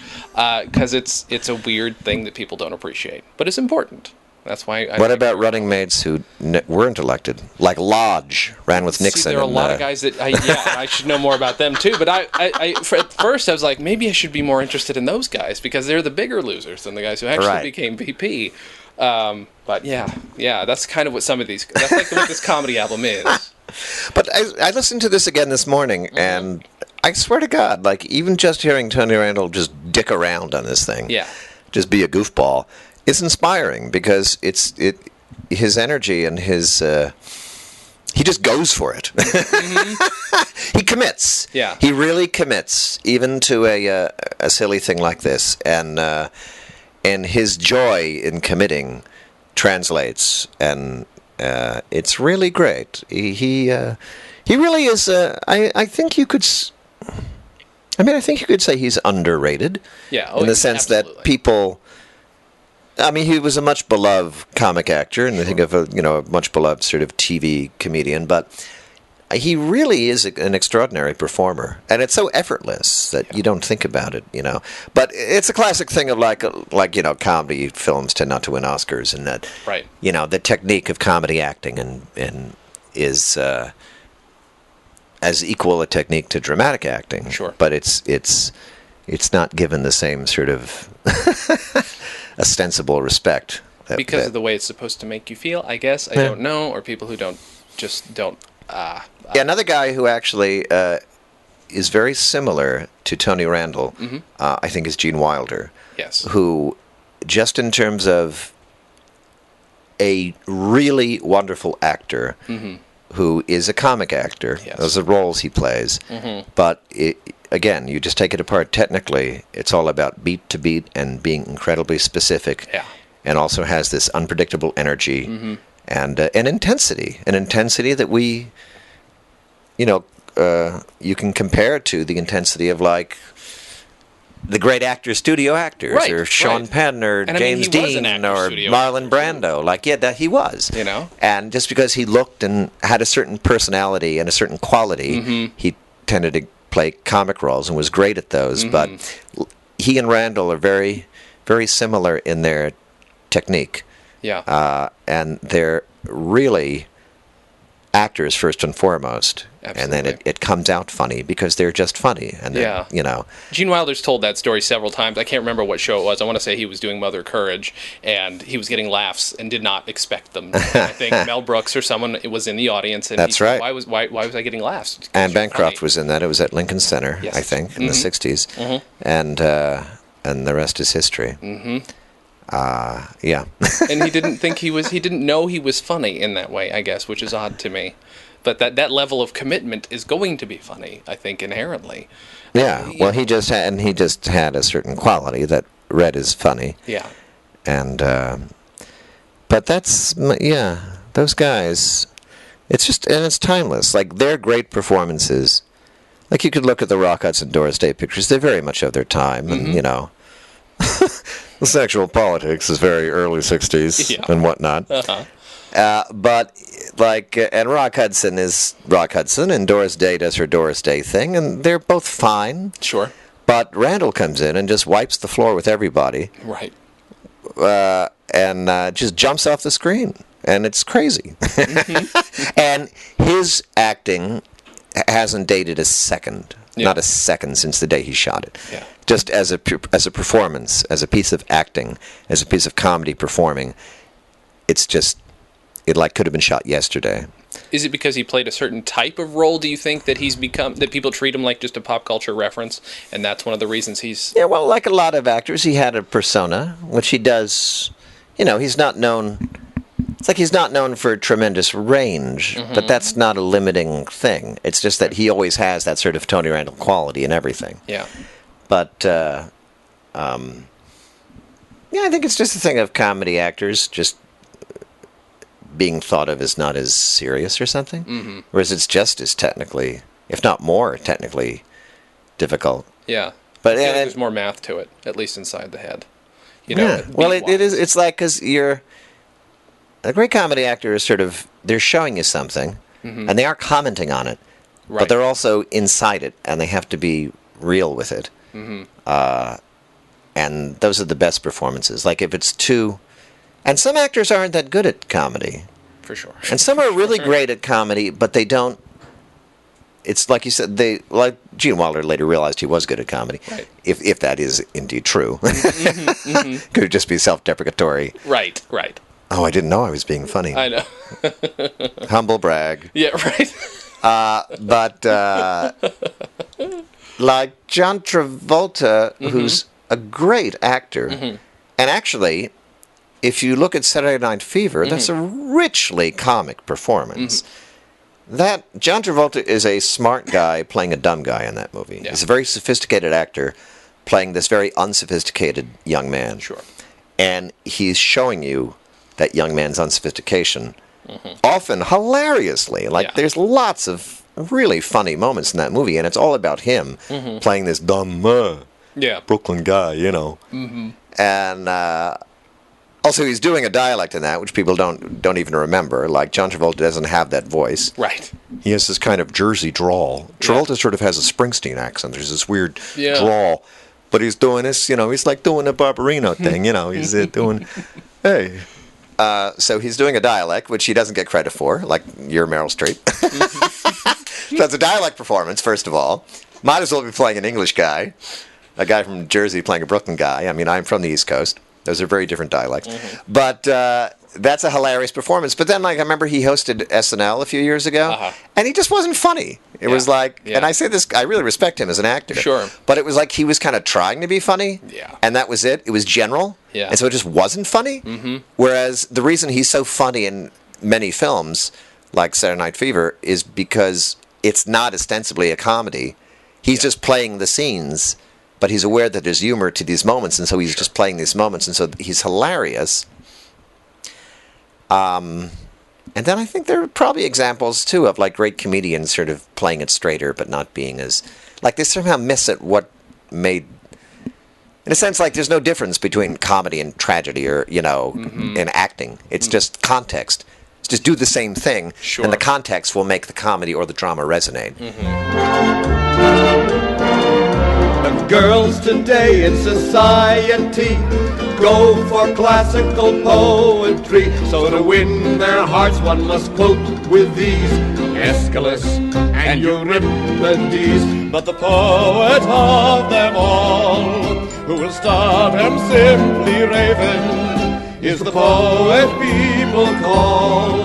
Because it's a weird thing that people don't appreciate. But it's important. That's why What about running mates who weren't elected? Like Lodge ran with Nixon. See, there are a lot of guys that, I should know more about them too. But at first I was like, maybe I should be more interested in those guys because they're the bigger losers than the guys who actually became VP. But yeah, that's kind of what that's like what this comedy album is. But I listened to this again this morning, and I swear to God, like even just hearing Tony Randall just dick around on this thing, just be a goofball, is inspiring because his energy and his he just goes for it. He commits. Yeah, he really commits, even to a silly thing like this, and his joy in committing translates, and it's really great. He really is. I think you could. I think you could say he's underrated. Yeah, in the sense that people. I mean, he was a much beloved comic actor, and I think of a much beloved sort of TV comedian, but he really is an extraordinary performer, and it's so effortless that you don't think about it, But it's a classic thing of like comedy films tend not to win Oscars, and that the technique of comedy acting and is as equal a technique to dramatic acting. Sure, but it's not given the same sort of ostensible respect because of the way it's supposed to make you feel. I guess I don't know, or people who don't. Another guy who actually is very similar to Tony Randall, I think, is Gene Wilder. Yes. Who, just in terms of a really wonderful actor, who is a comic actor, those are roles he plays, but again, you just take it apart technically, it's all about beat to beat and being incredibly specific, and also has this unpredictable energy. And an intensity that we, you can compare to the intensity of like the great actors, studio actors, Right, or Sean right. Penn, or And I mean, James he was an Dean, actor, or studio Marlon actor, Brando. Like, yeah, that he was. You know? And just because he looked and had a certain personality and a certain quality, Mm-hmm. he tended to play comic roles and was great at those. But he and Randall are very, very similar in their technique. Yeah. And they're really actors first and foremost. And then Absolutely. it comes out funny because they're just funny. And then, Yeah. you know. Gene Wilder's told that story several times. I can't remember what show it was. I want to say he was doing Mother Courage, and he was getting laughs and did not expect them. And I think Mel Brooks or someone was in the audience, and That's he said, right. Why was I getting laughs? 'Cause Anne you're Bancroft funny." was in that. It was at Lincoln Center, Yes. I think, in the 60s. And the rest is history. Yeah. And he didn't know he was funny in that way, I guess, which is odd to me. But that level of commitment is going to be funny, I think, inherently. Yeah. Well, he just had a certain quality that read as funny. Yeah. And but those guys, it's timeless. Like, they're great performances. Like, you could look at the Rock Hudson, Doris Day pictures. They're very much of their time, and you know, the sexual politics is very early '60s Yeah. and whatnot. But like, and Rock Hudson is Rock Hudson, and Doris Day does her Doris Day thing, and they're both fine. Sure. But Randall comes in and just wipes the floor with everybody, Right. and just jumps off the screen, and it's crazy. And his acting hasn't dated a second, not a second, since the day he shot it. Yeah. Just as a performance, as a piece of acting, as a piece of comedy performing, it's just, it like could have been shot yesterday. Is it because he played a certain type of role, do you think, that that people treat him like just a pop culture reference, and that's one of the reasons he's... Yeah, well, like a lot of actors, he had a persona, which he does, you know, he's not known... It's like he's not known for tremendous range, but that's not a limiting thing. It's just that he always has that sort of Tony Randall quality in everything. Yeah. But, yeah, I think it's just a thing of comedy actors just being thought of as not as serious or something. Whereas it's just as technically, if not more technically, difficult. Yeah. But I feel like and- there's more math to it, at least inside the head. You know, Yeah. Well, it beat-wise. is. It's like, because a great comedy actor is sort of, they're showing you something, and they are commenting on it, Right. but they're also inside it, and they have to be real with it. And those are the best performances. Like, if it's too, and some actors aren't that good at comedy, For sure. and some are really great at comedy, but they don't. It's like you said, like Gene Wilder later realized he was good at comedy, Right. if that is indeed true. Could it just be self-deprecatory? Right. Oh, I didn't know I was being funny. I know. Humble brag. Yeah, right. But like John Travolta, who's a great actor, and actually, if you look at Saturday Night Fever, that's a richly comic performance. That John Travolta is a smart guy playing a dumb guy in that movie. Yeah. He's a very sophisticated actor playing this very unsophisticated young man. Sure. And he's showing you that young man's unsophistication, often hilariously. Like, Yeah. there's lots of really funny moments in that movie, and it's all about him playing this dumb Yeah. Brooklyn guy, you know. And also, he's doing a dialect in that, which people don't even remember. Like, John Travolta doesn't have that voice. Right. He has this kind of Jersey drawl. Travolta sort of has a Springsteen accent. There's this weird Yeah. drawl. But he's doing this, you know, he's like doing a Barbarino thing, you know. He's doing, hey. So he's doing a dialect, which he doesn't get credit for, like you're Meryl Streep. So it's a dialect performance, first of all. Might as well be playing an English guy, a guy from Jersey playing a Brooklyn guy. I mean, I'm from the East Coast. Those are very different dialects. But that's a hilarious performance. But then, like, I remember he hosted SNL a few years ago, and he just wasn't funny. It was like, and I say this, I really respect him as an actor. Sure. But it was like he was kind of trying to be funny, and that was it. It was general, Yeah. and so it just wasn't funny. Whereas the reason he's so funny in many films, like Saturday Night Fever, is because it's not ostensibly a comedy. He's just playing the scenes, but he's aware that there's humor to these moments, and so he's just playing these moments, and so he's hilarious. And then I think there are probably examples, too, of, like, great comedians sort of playing it straighter, but not being as... Like, they somehow miss at what made In a sense, like there's no difference between comedy and tragedy, or in acting. It's just context. It's just do the same thing, Sure. and the context will make the comedy or the drama resonate. The girls today in society go for classical poetry. So to win their hearts, one must quote with these Aeschylus and Euripides. But the poet of them all, who will start them simply raving, is the poet people call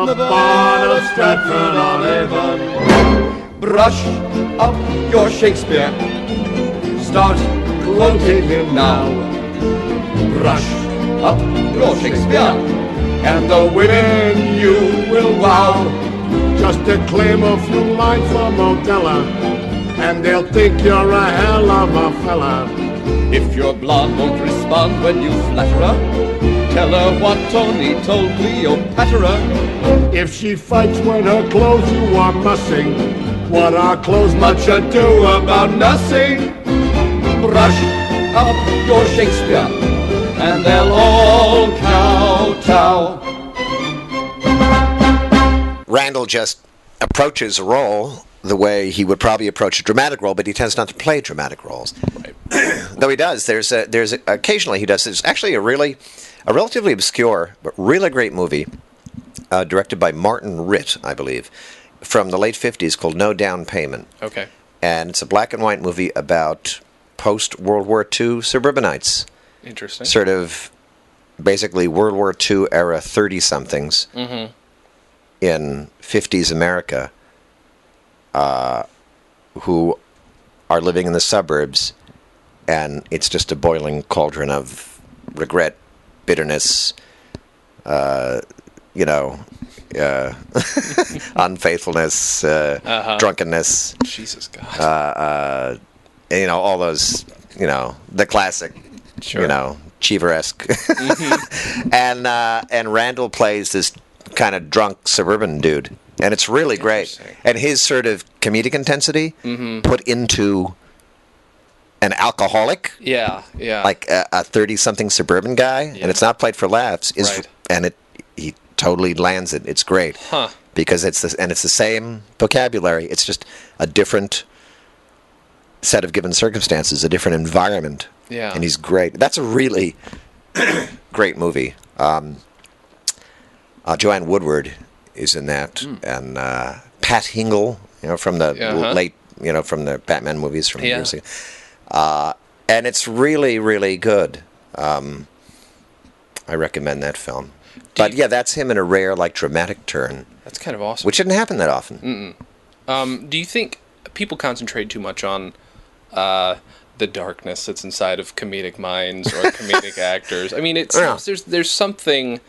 the Bard of Stratford-on-Avon. Brush up your Shakespeare, start quoting him now. Brush up your Shakespeare, and the women you will wow. Just declaim a few lines from Othello, and they'll think you're a hell of a fella. If your blonde won't respond when you flatter her, tell her what Tony told Cleopatra. If she fights when her clothes you are mussing, what are clothes much ado about nothing? Brush up your Shakespeare, and they'll all kowtow. Randall just approaches a role the way he would probably approach a dramatic role, but he tends not to play dramatic roles. Right. Though he does. Occasionally he does. There's actually a relatively obscure but really great movie directed by Martin Ritt, I believe, from the late 50s called No Down Payment. Okay. And it's a black and white movie about post-World War II suburbanites. Interesting. Sort of basically World War II era 30-somethings in 50s America who are living in the suburbs, and it's just a boiling cauldron of regret, bitterness, unfaithfulness, drunkenness. Jesus God. All those, the classic, Sure. Cheever-esque. And Randall plays this kind of drunk suburban dude, and it's really great. And his sort of comedic intensity put into an alcoholic, Yeah. like a 30-something suburban guy, and it's not played for laughs. Right. And he totally lands it. It's great. Huh. Because it's the same vocabulary. It's just a different set of given circumstances, a different environment. Yeah. And he's great. That's a really great movie. Joanne Woodward is in that, and Pat Hingle, from the late, from the Batman movies from years ago. And it's really, really good. I recommend that film. That's him in a rare, dramatic turn. That's kind of awesome. Which didn't happen that often. Do you think people concentrate too much on the darkness that's inside of comedic minds or comedic actors? I mean, there's something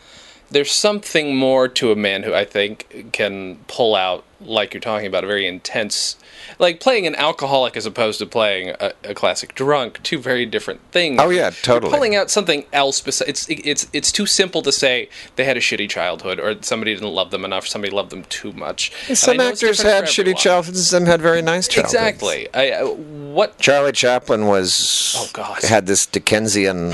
more to a man who I think can pull out, like you're talking about, a very intense, like playing an alcoholic as opposed to playing a classic drunk. Two very different things. Oh yeah, totally. You're pulling out something else. It's too simple to say they had a shitty childhood or somebody didn't love them enough. Somebody loved them too much. Some actors had shitty childhoods. Some had very nice childhoods. Exactly. Charlie Chaplin had this Dickensian,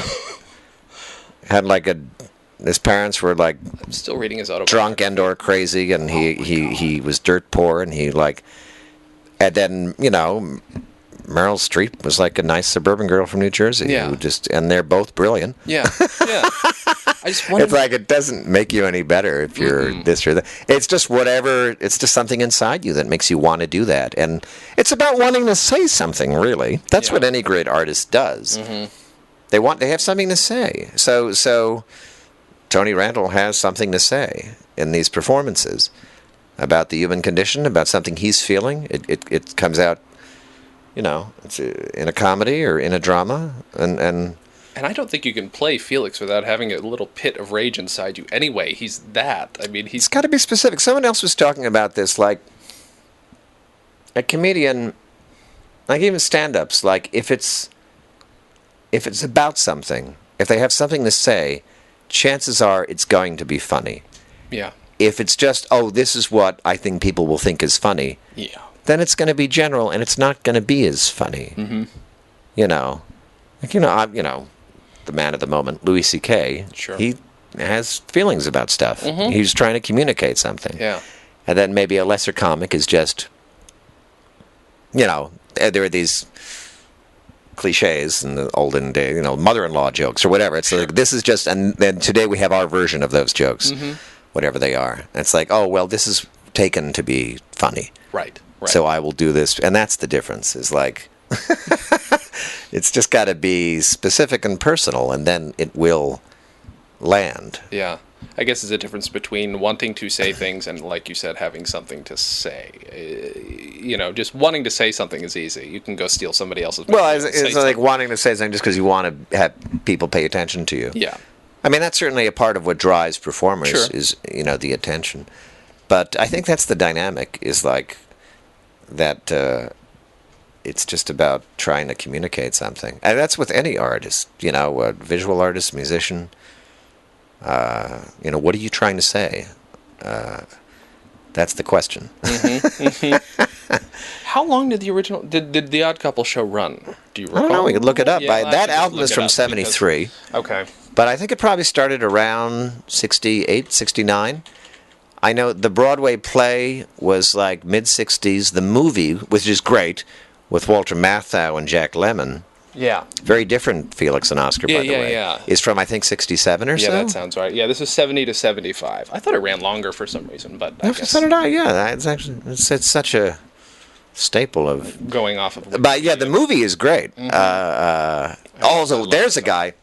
his parents were I'm still reading his autobiography. drunk and or crazy, and he was dirt poor, and and then Meryl Streep was like a nice suburban girl from New Jersey. Yeah. And they're both brilliant. Yeah. I just wonder. It's it doesn't make you any better if you're this or that. It's just whatever. It's just something inside you that makes you want to do that, and it's about wanting to say something. Really, that's what any great artist does. They have something to say. So Tony Randall has something to say in these performances about the human condition, about something he's feeling. It comes out, it's in a comedy or in a drama, and I don't think you can play Felix without having a little pit of rage inside you. Anyway, he's that. I mean, it's got to be specific. Someone else was talking about this, like a comedian, like even stand-ups, like if it's about something, if they have something to say, chances are it's going to be funny. Yeah. If it's just, this is what I think people will think is funny, then it's going to be general, and it's not going to be as funny. Like, the man of the moment, Louis C.K. Sure. He has feelings about stuff. He's trying to communicate something. Yeah. And then maybe a lesser comic is just, there are these cliches in the olden day, mother-in-law jokes or whatever. It's like, this is just, and then today we have our version of those jokes, whatever they are. And it's like, oh, well, this is taken to be funny. Right. So I will do this. And that's the difference, is like, it's just got to be specific and personal, and then it will land. Yeah. I guess there's a difference between wanting to say things and, like you said, having something to say. Just wanting to say something is easy. You can go steal somebody else's material. Well, it's like wanting to say something just because you want to have people pay attention to you. Yeah. I mean, that's certainly a part of what drives performers, Sure. is, the attention. But I think that's the dynamic, is like that it's just about trying to communicate something. And that's with any artist, a visual artist, musician. What are you trying to say? That's the question. How long did the original did the Odd Couple show run? Do you recall? I don't know. We could look it up. Yeah, That album is from '73. Okay. But I think it probably started around 68, 69. I know the Broadway play was like mid-60s. The movie, which is great, with Walter Matthau and Jack Lemmon, Yeah. very different Felix and Oscar, by the way, Yeah. is from, I think, 67 or so? Yeah, that sounds right. Yeah, this is 70 to 75. I thought it ran longer for some reason, but I guess So did I, yeah. It's actually, it's such a staple of... going off of... But yeah, the movie is great. Also, there's a guy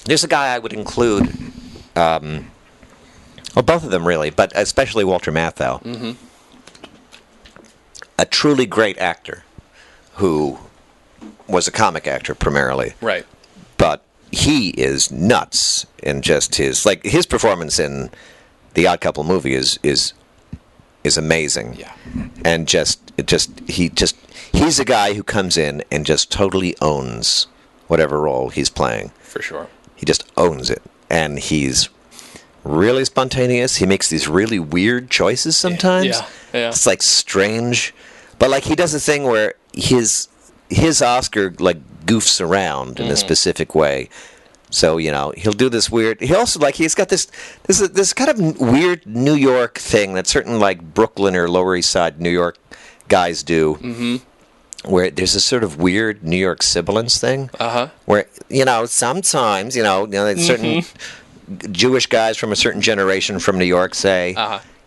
I would include, well, both of them really, but especially Walter Matthau. A truly great actor who was a comic actor primarily. Right. But he is nuts in just his performance in the Odd Couple movie is amazing. Yeah. And he's a guy who comes in and just totally owns whatever role he's playing. For sure. He just owns it. And he's really spontaneous. He makes these really weird choices sometimes. Yeah. It's like strange. But like he does a thing where his Oscar like goofs around in a specific way. So, he'll do this weird... He also, he's got this kind of weird New York thing that certain, Brooklyn or Lower East Side New York guys do, where there's a sort of weird New York sibilance thing, where, sometimes, certain Jewish guys from a certain generation from New York say,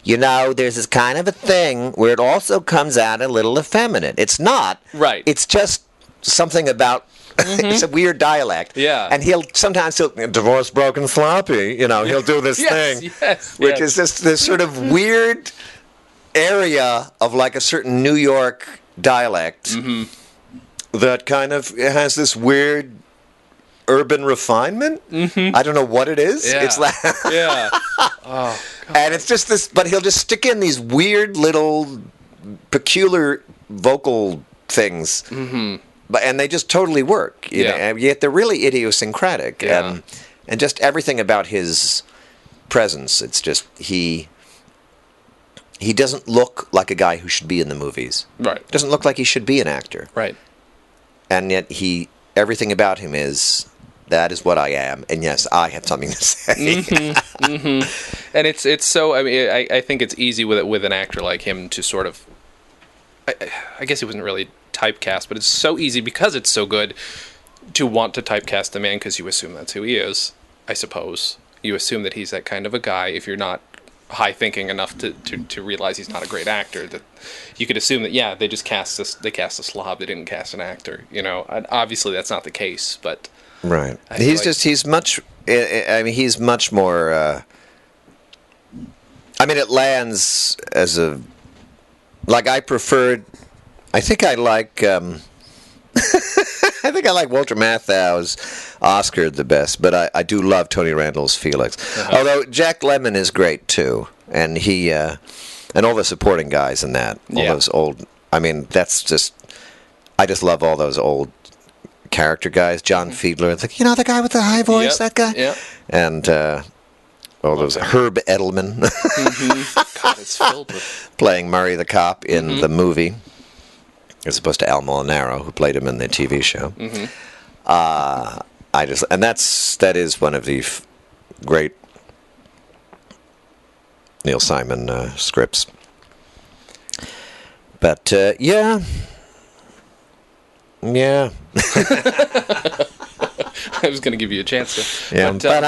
there's this kind of a thing where it also comes out a little effeminate. It's not. Right. It's just something about... It's a weird dialect. Yeah. And he'll divorced, broken, sloppy, he'll do this thing. Which is just this sort of weird area of a certain New York dialect that kind of has this weird urban refinement. I don't know what it is. Yeah. It's like Yeah. Oh, God. And it's just this, but he'll just stick in these weird little peculiar vocal things. And they just totally work, you know, and yet they're really idiosyncratic, and just everything about his presence. It's just he doesn't look like a guy who should be in the movies. Right. Doesn't look like he should be an actor. Right. And yet everything about him that is what I am, and yes, I have something to say. And it's so. I mean, I think it's easy with an actor like him to sort of. I guess he wasn't really typecast, but it's so easy because it's so good to want to typecast the man because you assume that's who he is. I suppose you assume that he's that kind of a guy. If you're not high thinking enough to realize he's not a great actor, that you could assume that they just cast this. They cast a slob. They didn't cast an actor. And obviously that's not the case, but. Right. He's much more. It lands as a. I preferred. I think I like. I think I like Walter Matthau's Oscar the best, but I do love Tony Randall's Felix. Although Jack Lemmon is great too, and he and all the supporting guys in that. All those old. That's just. I just love all those old character guys. John Fiedler, the guy with the high voice, that guy. Yep. And all those Herb Edelman. God, it's filled with playing Murray the cop in the movie, as opposed to Al Molinaro, who played him in the TV show. That is one of the great Neil Simon scripts. But yeah. I was going to give you a chance to. Yeah. But,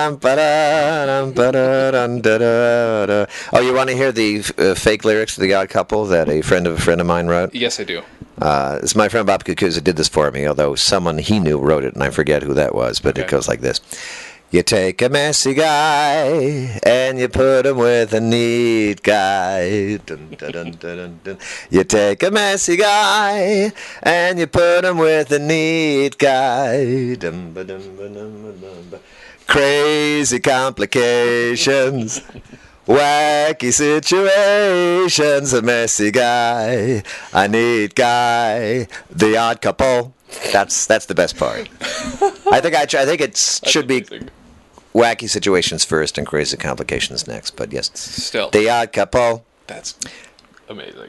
Oh, you want to hear the fake lyrics to The Odd Couple that a friend of mine wrote? yes, I do. It's my friend Bob Cucuzza did this for me, although someone he knew wrote it, and I forget who that was, but Okay. It goes like this. You take a messy guy and you put him with a neat guy. Dun, dun, dun, dun, dun, dun. You take a messy guy and you put him with a neat guy. Dum, ba, dum, ba, dum, ba, dum, ba. Crazy complications. Wacky situations, a messy guy, a neat guy, the odd couple. That's the best part. I think it should be Amazing. wacky situations first and crazy complications next. But yes, Still, the odd couple. that's amazing.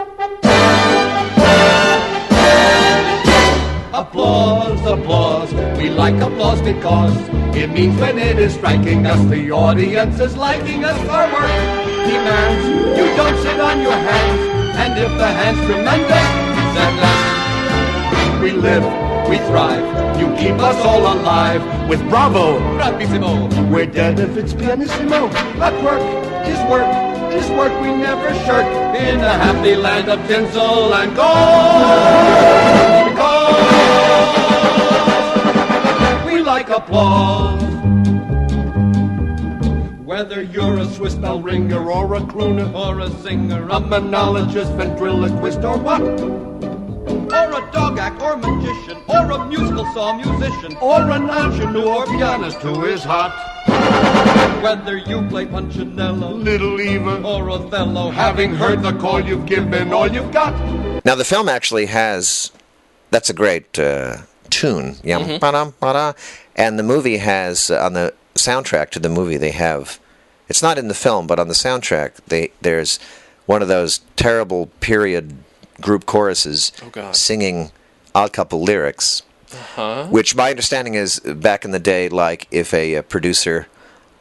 Applause, applause. We like applause because it means when it is striking us, the audience is liking us. Our work demands you don't sit on your hands, and if the hand's tremendous, then we live, we thrive. You keep us all alive with bravo, bravissimo. We're dead if it's pianissimo. But work is work is work we never shirk in a happy land of tinsel and gold. Because we like applause. Whether you're a Swiss bell ringer or a crooner or a singer, a monologist, ventriloquist or what? Or a dog act or magician or a musical saw musician or an ingenue or pianist who is hot. Whether you play Punchinello, Little Eva, or Othello, having heard the call you've given all you've got. Now the film actually has. That's a great tune. Yum, ba-dum, ba-da. And the movie has on the soundtrack to the movie they have. It's not in the film, but on the soundtrack there's one of those terrible period group choruses singing Odd Couple lyrics, which my understanding is back in the day, like if a producer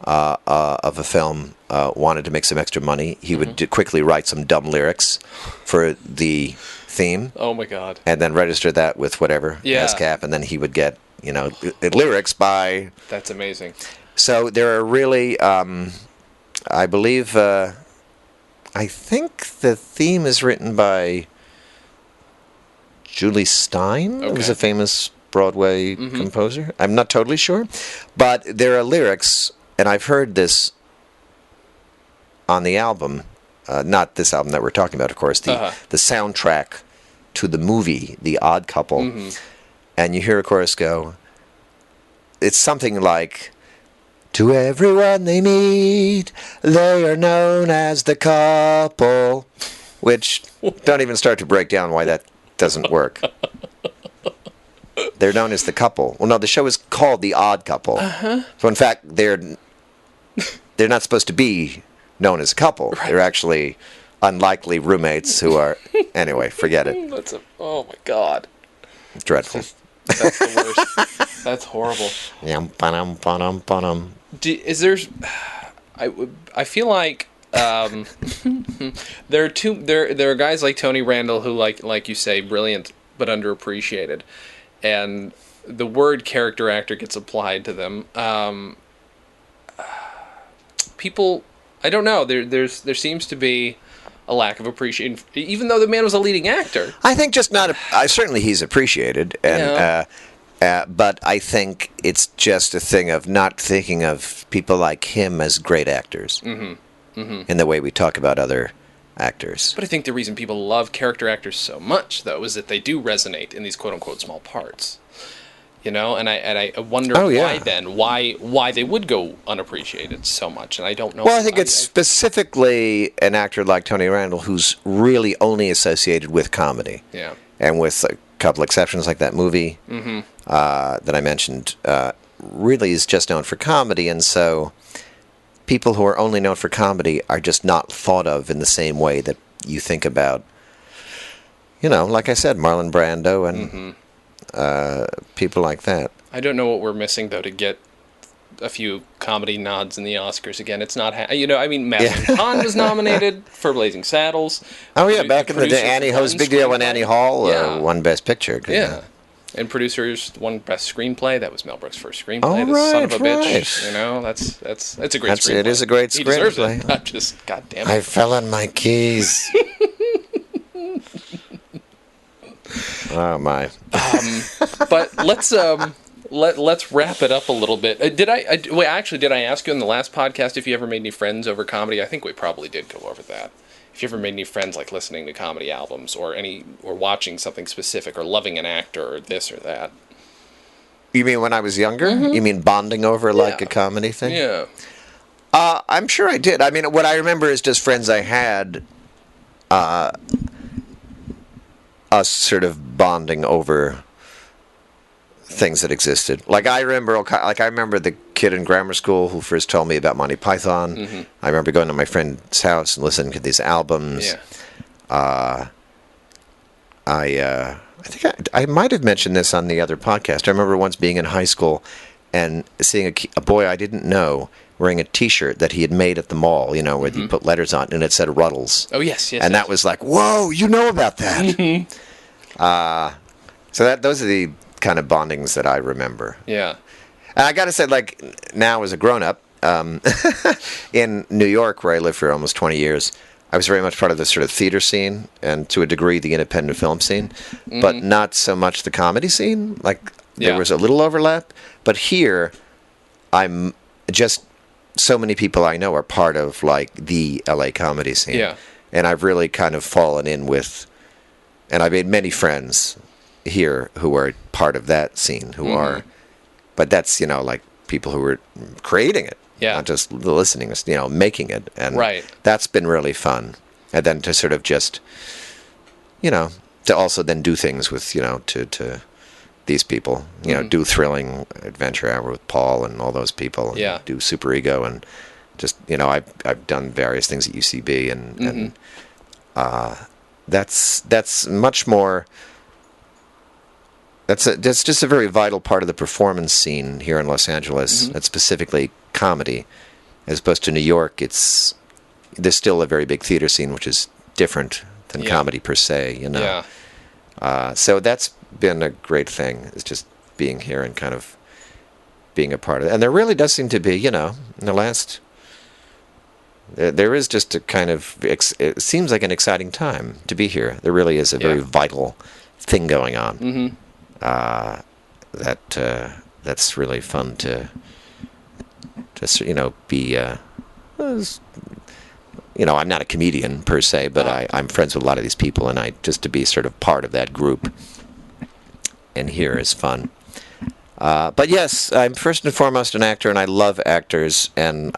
of a film wanted to make some extra money, he would quickly write some dumb lyrics for the theme. Oh my God! And then register that with whatever ASCAP, and then he would get lyrics by. That's amazing. So there are really, I believe, I think the theme is written by Julie Stein, who was a famous Broadway composer. I'm not totally sure, but there are lyrics, and I've heard this on the album, not this album that we're talking about, of course, the soundtrack to the movie, The Odd Couple, and you hear a chorus go, it's something like, to everyone they meet, they are known as the couple, which don't even start to break down why that doesn't work. They're known as the couple. Well, no, the show is called The Odd Couple. So, in fact, they're not supposed to be known as a couple. Right. They're actually unlikely roommates who are... Anyway, forget it. Oh, my God. Dreadful. That's the worst. That's horrible. Is there... I feel like... there are guys like Tony Randall who, like you say, brilliant but underappreciated, and the word character actor gets applied to them. People, I don't know. There seems to be a lack of appreciation, even though the man was a leading actor. I think just not. Certainly, he's appreciated, and but I think it's just a thing of not thinking of people like him as great actors. In the way we talk about other actors. But I think the reason people love character actors so much, though, is that they do resonate in these quote-unquote small parts. And I wonder why they would go unappreciated so much, and I don't know. Well, I think it's specifically an actor like Tony Randall who's really only associated with comedy. Yeah. And with a couple exceptions like that movie that I mentioned, really is just known for comedy, and so... people who are only known for comedy are just not thought of in the same way that you think about, like I said, Marlon Brando and people like that. I don't know what we're missing, though, to get a few comedy nods in the Oscars again. It's not, Madeline Kahn was nominated for Blazing Saddles. Oh, yeah, back in the day, Annie Hall was a big deal when Annie Hall won Best Picture. Yeah. And producers won Best Screenplay. That was Mel Brooks' first screenplay. Oh, The Son of a right. Bitch. You know, that's a great screenplay. It is a great He deserves screenplay. it. I'm just, God damn it. I fell on my keys. Oh, my. But let's wrap it up a little bit. Did I ask you in the last podcast if you ever made any friends over comedy? I think we probably did go over that. If you ever made any friends, like listening to comedy albums or watching something specific or loving an actor or this or that. You mean when I was younger? Mm-hmm. You mean bonding over like a comedy thing? Yeah. I'm sure I did. I mean, what I remember is just friends I had, us sort of bonding over things that existed. Like I remember the kid in grammar school who first told me about Monty Python. Mm-hmm. I remember going to my friend's house and listening to these albums. Yeah. I think I might have mentioned this on the other podcast. I remember once being in high school and seeing a boy I didn't know wearing a T-shirt that he had made at the mall, you know, where you put letters on, and it said Ruddles. Oh, yes. And that was like, whoa, you know about that. Mm-hmm. So those are the kind of bondings that I remember. Yeah. And I got to say, like, now as a grown-up, in New York, where I lived for almost 20 years, I was very much part of the sort of theater scene, and to a degree the independent film scene, but not so much the comedy scene. Like, there was a little overlap. But here, I'm just... so many people I know are part of, like, the LA comedy scene. Yeah. And I've really kind of fallen in with... And I've made many friends here who are part of that scene, who are... But that's, you know, like, people who are creating it. Yeah. Not just listening, you know, making it. And right. That's been really fun. And then to sort of just, you know, to also then do things with, you know, to these people, you know, do Thrilling Adventure Hour with Paul and all those people. And do Super Ego and just, you know, I've done various things at UCB and that's much more. That's just a very vital part of the performance scene here in Los Angeles. That's specifically comedy, as opposed to New York. There's still a very big theater scene, which is different than comedy per se. You know. Yeah. So that's been a great thing. Is just being here and kind of being a part of it. And there really does seem to be, you know, in the last. There is just a kind of. It seems like an exciting time to be here. There really is a very vital thing going on. That's really fun to just, you know, be, you know, I'm not a comedian per se, but I'm friends with a lot of these people, and just to be sort of part of that group and here is fun. But yes, I'm first and foremost an actor, and I love actors, and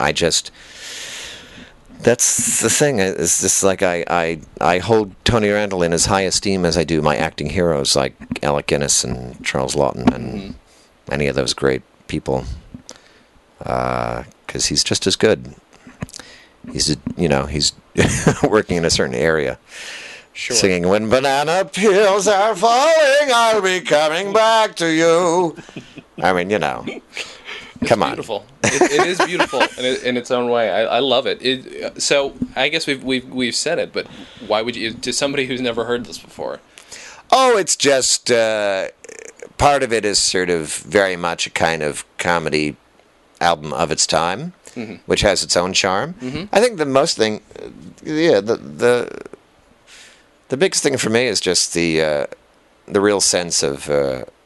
that's the thing. It's just like I hold Tony Randall in as high esteem as I do my acting heroes like Alec Guinness and Charles Laughton and any of those great people. Because he's just as good. He's working in a certain area. Sure. Singing, "When banana peels are falling, I'll be coming back to you." I mean, you know. Come on. Beautiful. It is beautiful in its own way. I love it. So I guess we've said it, but why would you, to somebody who's never heard this before? Oh, it's just part of it is sort of very much a kind of comedy album of its time, which has its own charm. I think the most thing, the biggest thing for me is just the real sense of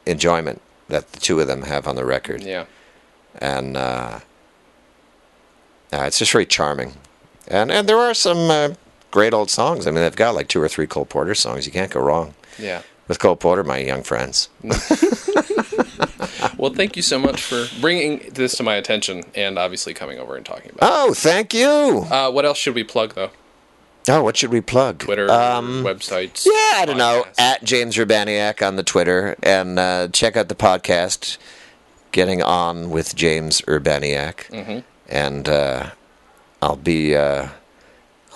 enjoyment that the two of them have on the record. Yeah. And it's just very charming. And there are some great old songs. I mean, they've got like 2 or 3 Cole Porter songs. You can't go wrong. Yeah. With Cole Porter, my young friends. Well, thank you so much for bringing this to my attention and obviously coming over and talking about it. Oh, thank you. What else should we plug, though? Oh, what should we plug? Twitter, websites? Yeah, I don't know. At James Urbaniak on the Twitter. And check out the podcast, Getting On with James Urbaniak. And I'll be on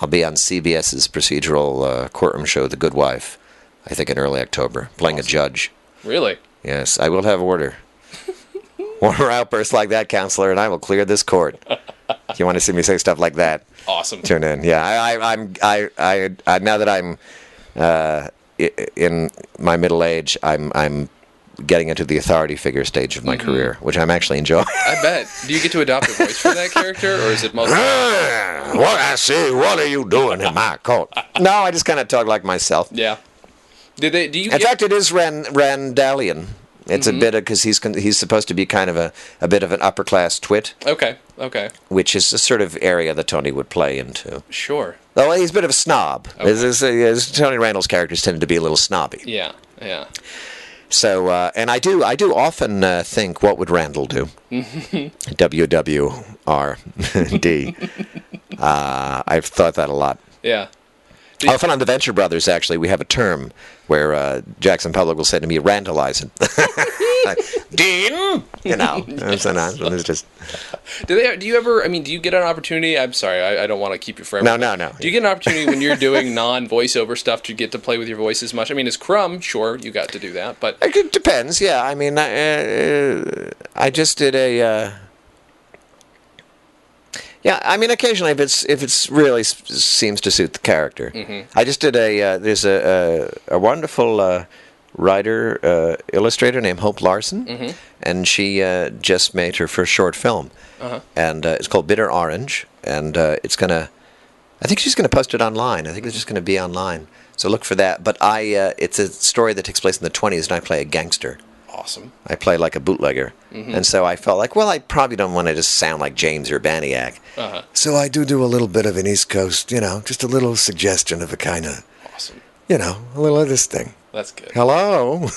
CBS's procedural courtroom show, The Good Wife, I think in early October, playing a judge. Really? Yes, I will have order. One more outburst like that, counselor, and I will clear this court. If you want to see me say stuff like that, Awesome. tune in. Yeah, I now that I'm in my middle age, I'm getting into the authority figure stage of my career, which I'm actually enjoying. I bet. Do you get to adopt a voice for that character, or is it mostly... What I say? What are you doing in my court? No, I just kind of talk like myself. Yeah. Do you? In fact, it is Randallian. It's a bit because he's supposed to be kind of a bit of an upper class twit. Okay. Which is the sort of area that Tony would play into. Sure. Though he's a bit of a snob. Okay. Tony Randall's characters tended to be a little snobby. Yeah. So, and I do often think, what would Randall do? WWRD. I've thought that a lot. Yeah. Often on the Venture Brothers, actually, we have a term where Jackson Public will say to me, "Randallizing." Dean, it's just. Do you ever? I mean, do you get an opportunity? I'm sorry, I don't want to keep you forever. No. Do you get an opportunity when you're doing non-voiceover stuff to get to play with your voice as much? I mean, as Crumb, sure, you got to do that, but it depends. Yeah, I mean, I just did a. Yeah, I mean, occasionally, if it's really seems to suit the character. I just did there's a wonderful writer, illustrator named Hope Larson, and she just made her first short film, and it's called Bitter Orange, and I think she's gonna post it online. I think it's just gonna be online, so look for that. But it's a story that takes place in the 1920s, and I play a gangster. awesome. I play like a bootlegger. And so I felt like, well, I probably don't want to just sound like James Urbaniak. So I do a little bit of an East Coast, just a little suggestion of a kind of, Awesome. a little of this thing. That's good. Hello.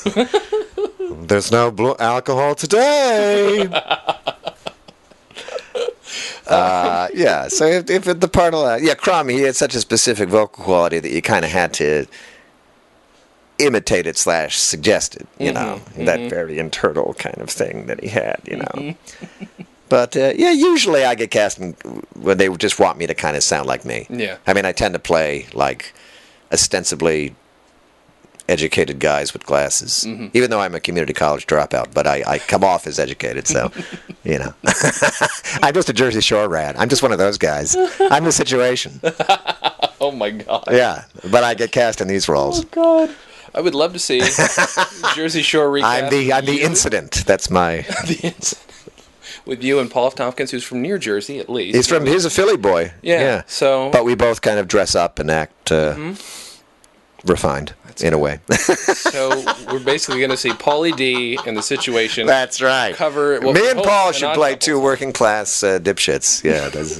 There's no alcohol today. Yeah, so if the part of that, Crumb, he had such a specific vocal quality that you kind of had to imitate it / suggest it, that very internal kind of thing that he had, But, usually I get cast when they just want me to kind of sound like me. Yeah. I mean, I tend to play, like, ostensibly educated guys with glasses, even though I'm a community college dropout, but I come off as educated, so, I'm just a Jersey Shore rat. I'm just one of those guys. I'm the situation. Oh, my God. Yeah, but I get cast in these roles. Oh, God. I would love to see Jersey Shore recast. I'm the incident. That's my... The incident. With you and Paul F. Tompkins, who's from New Jersey, at least. He's a Philly boy. Yeah. So, but we both kind of dress up and act refined in a way. So we're basically going to see Paulie D in the situation. That's right. Cover me and Paul should play two working class dipshits. Yeah. That's,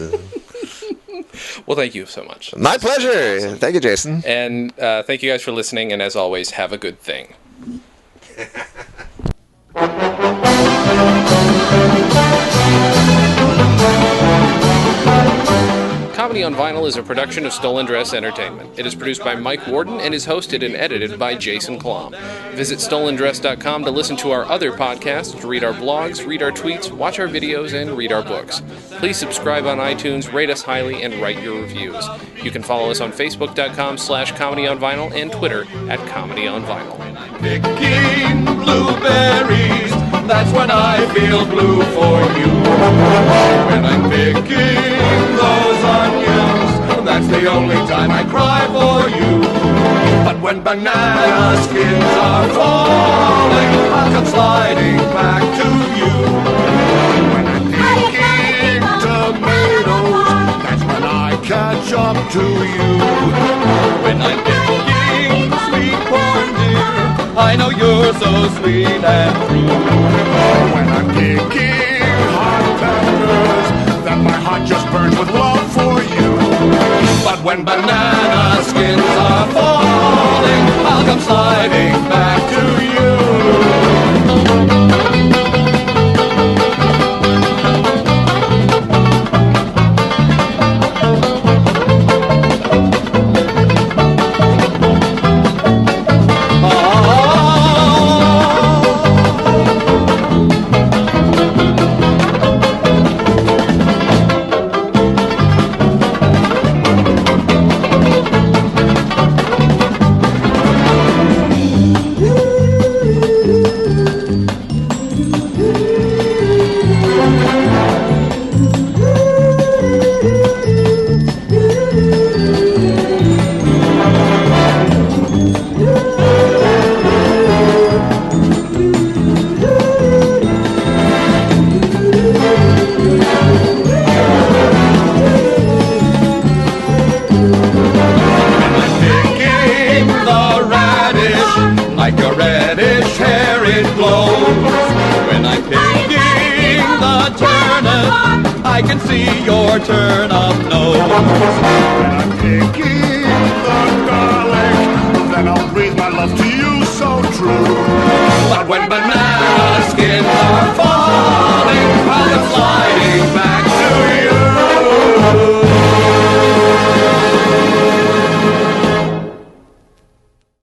well, thank you so much. My pleasure. Awesome. Thank you, Jason. And thank you guys for listening. And as always, have a good thing. Comedy on Vinyl is a production of Stolen Dress Entertainment. It is produced by Mike Warden and is hosted and edited by Jason Klamm. Visit stolendress.com to listen to our other podcasts, to read our blogs, read our tweets, watch our videos, and read our books. Please subscribe on iTunes, rate us highly, and write your reviews. You can follow us on facebook.com/comedyonvinyl and Twitter @comedyonvinyl. Picking blueberries, that's when I feel blue for you. When I'm picking those onions, that's the only time I cry for you. But when banana skins are falling, I'll come sliding back to you. When I'm picking tomatoes, that's when I catch up to you. When I'm picking sweet corn, dear, I know you're so sweet and true. When I'm picking hot peppers, that my heart just burns with love for you. But when banana skins are falling, I'll come sliding back to you. like your reddish hair, it glows. When I'm picking the turnip, I can see your turnip nose. When I'm picking the garlic, then I'll breathe my love to you so true. But when banana skins are falling, I'll fly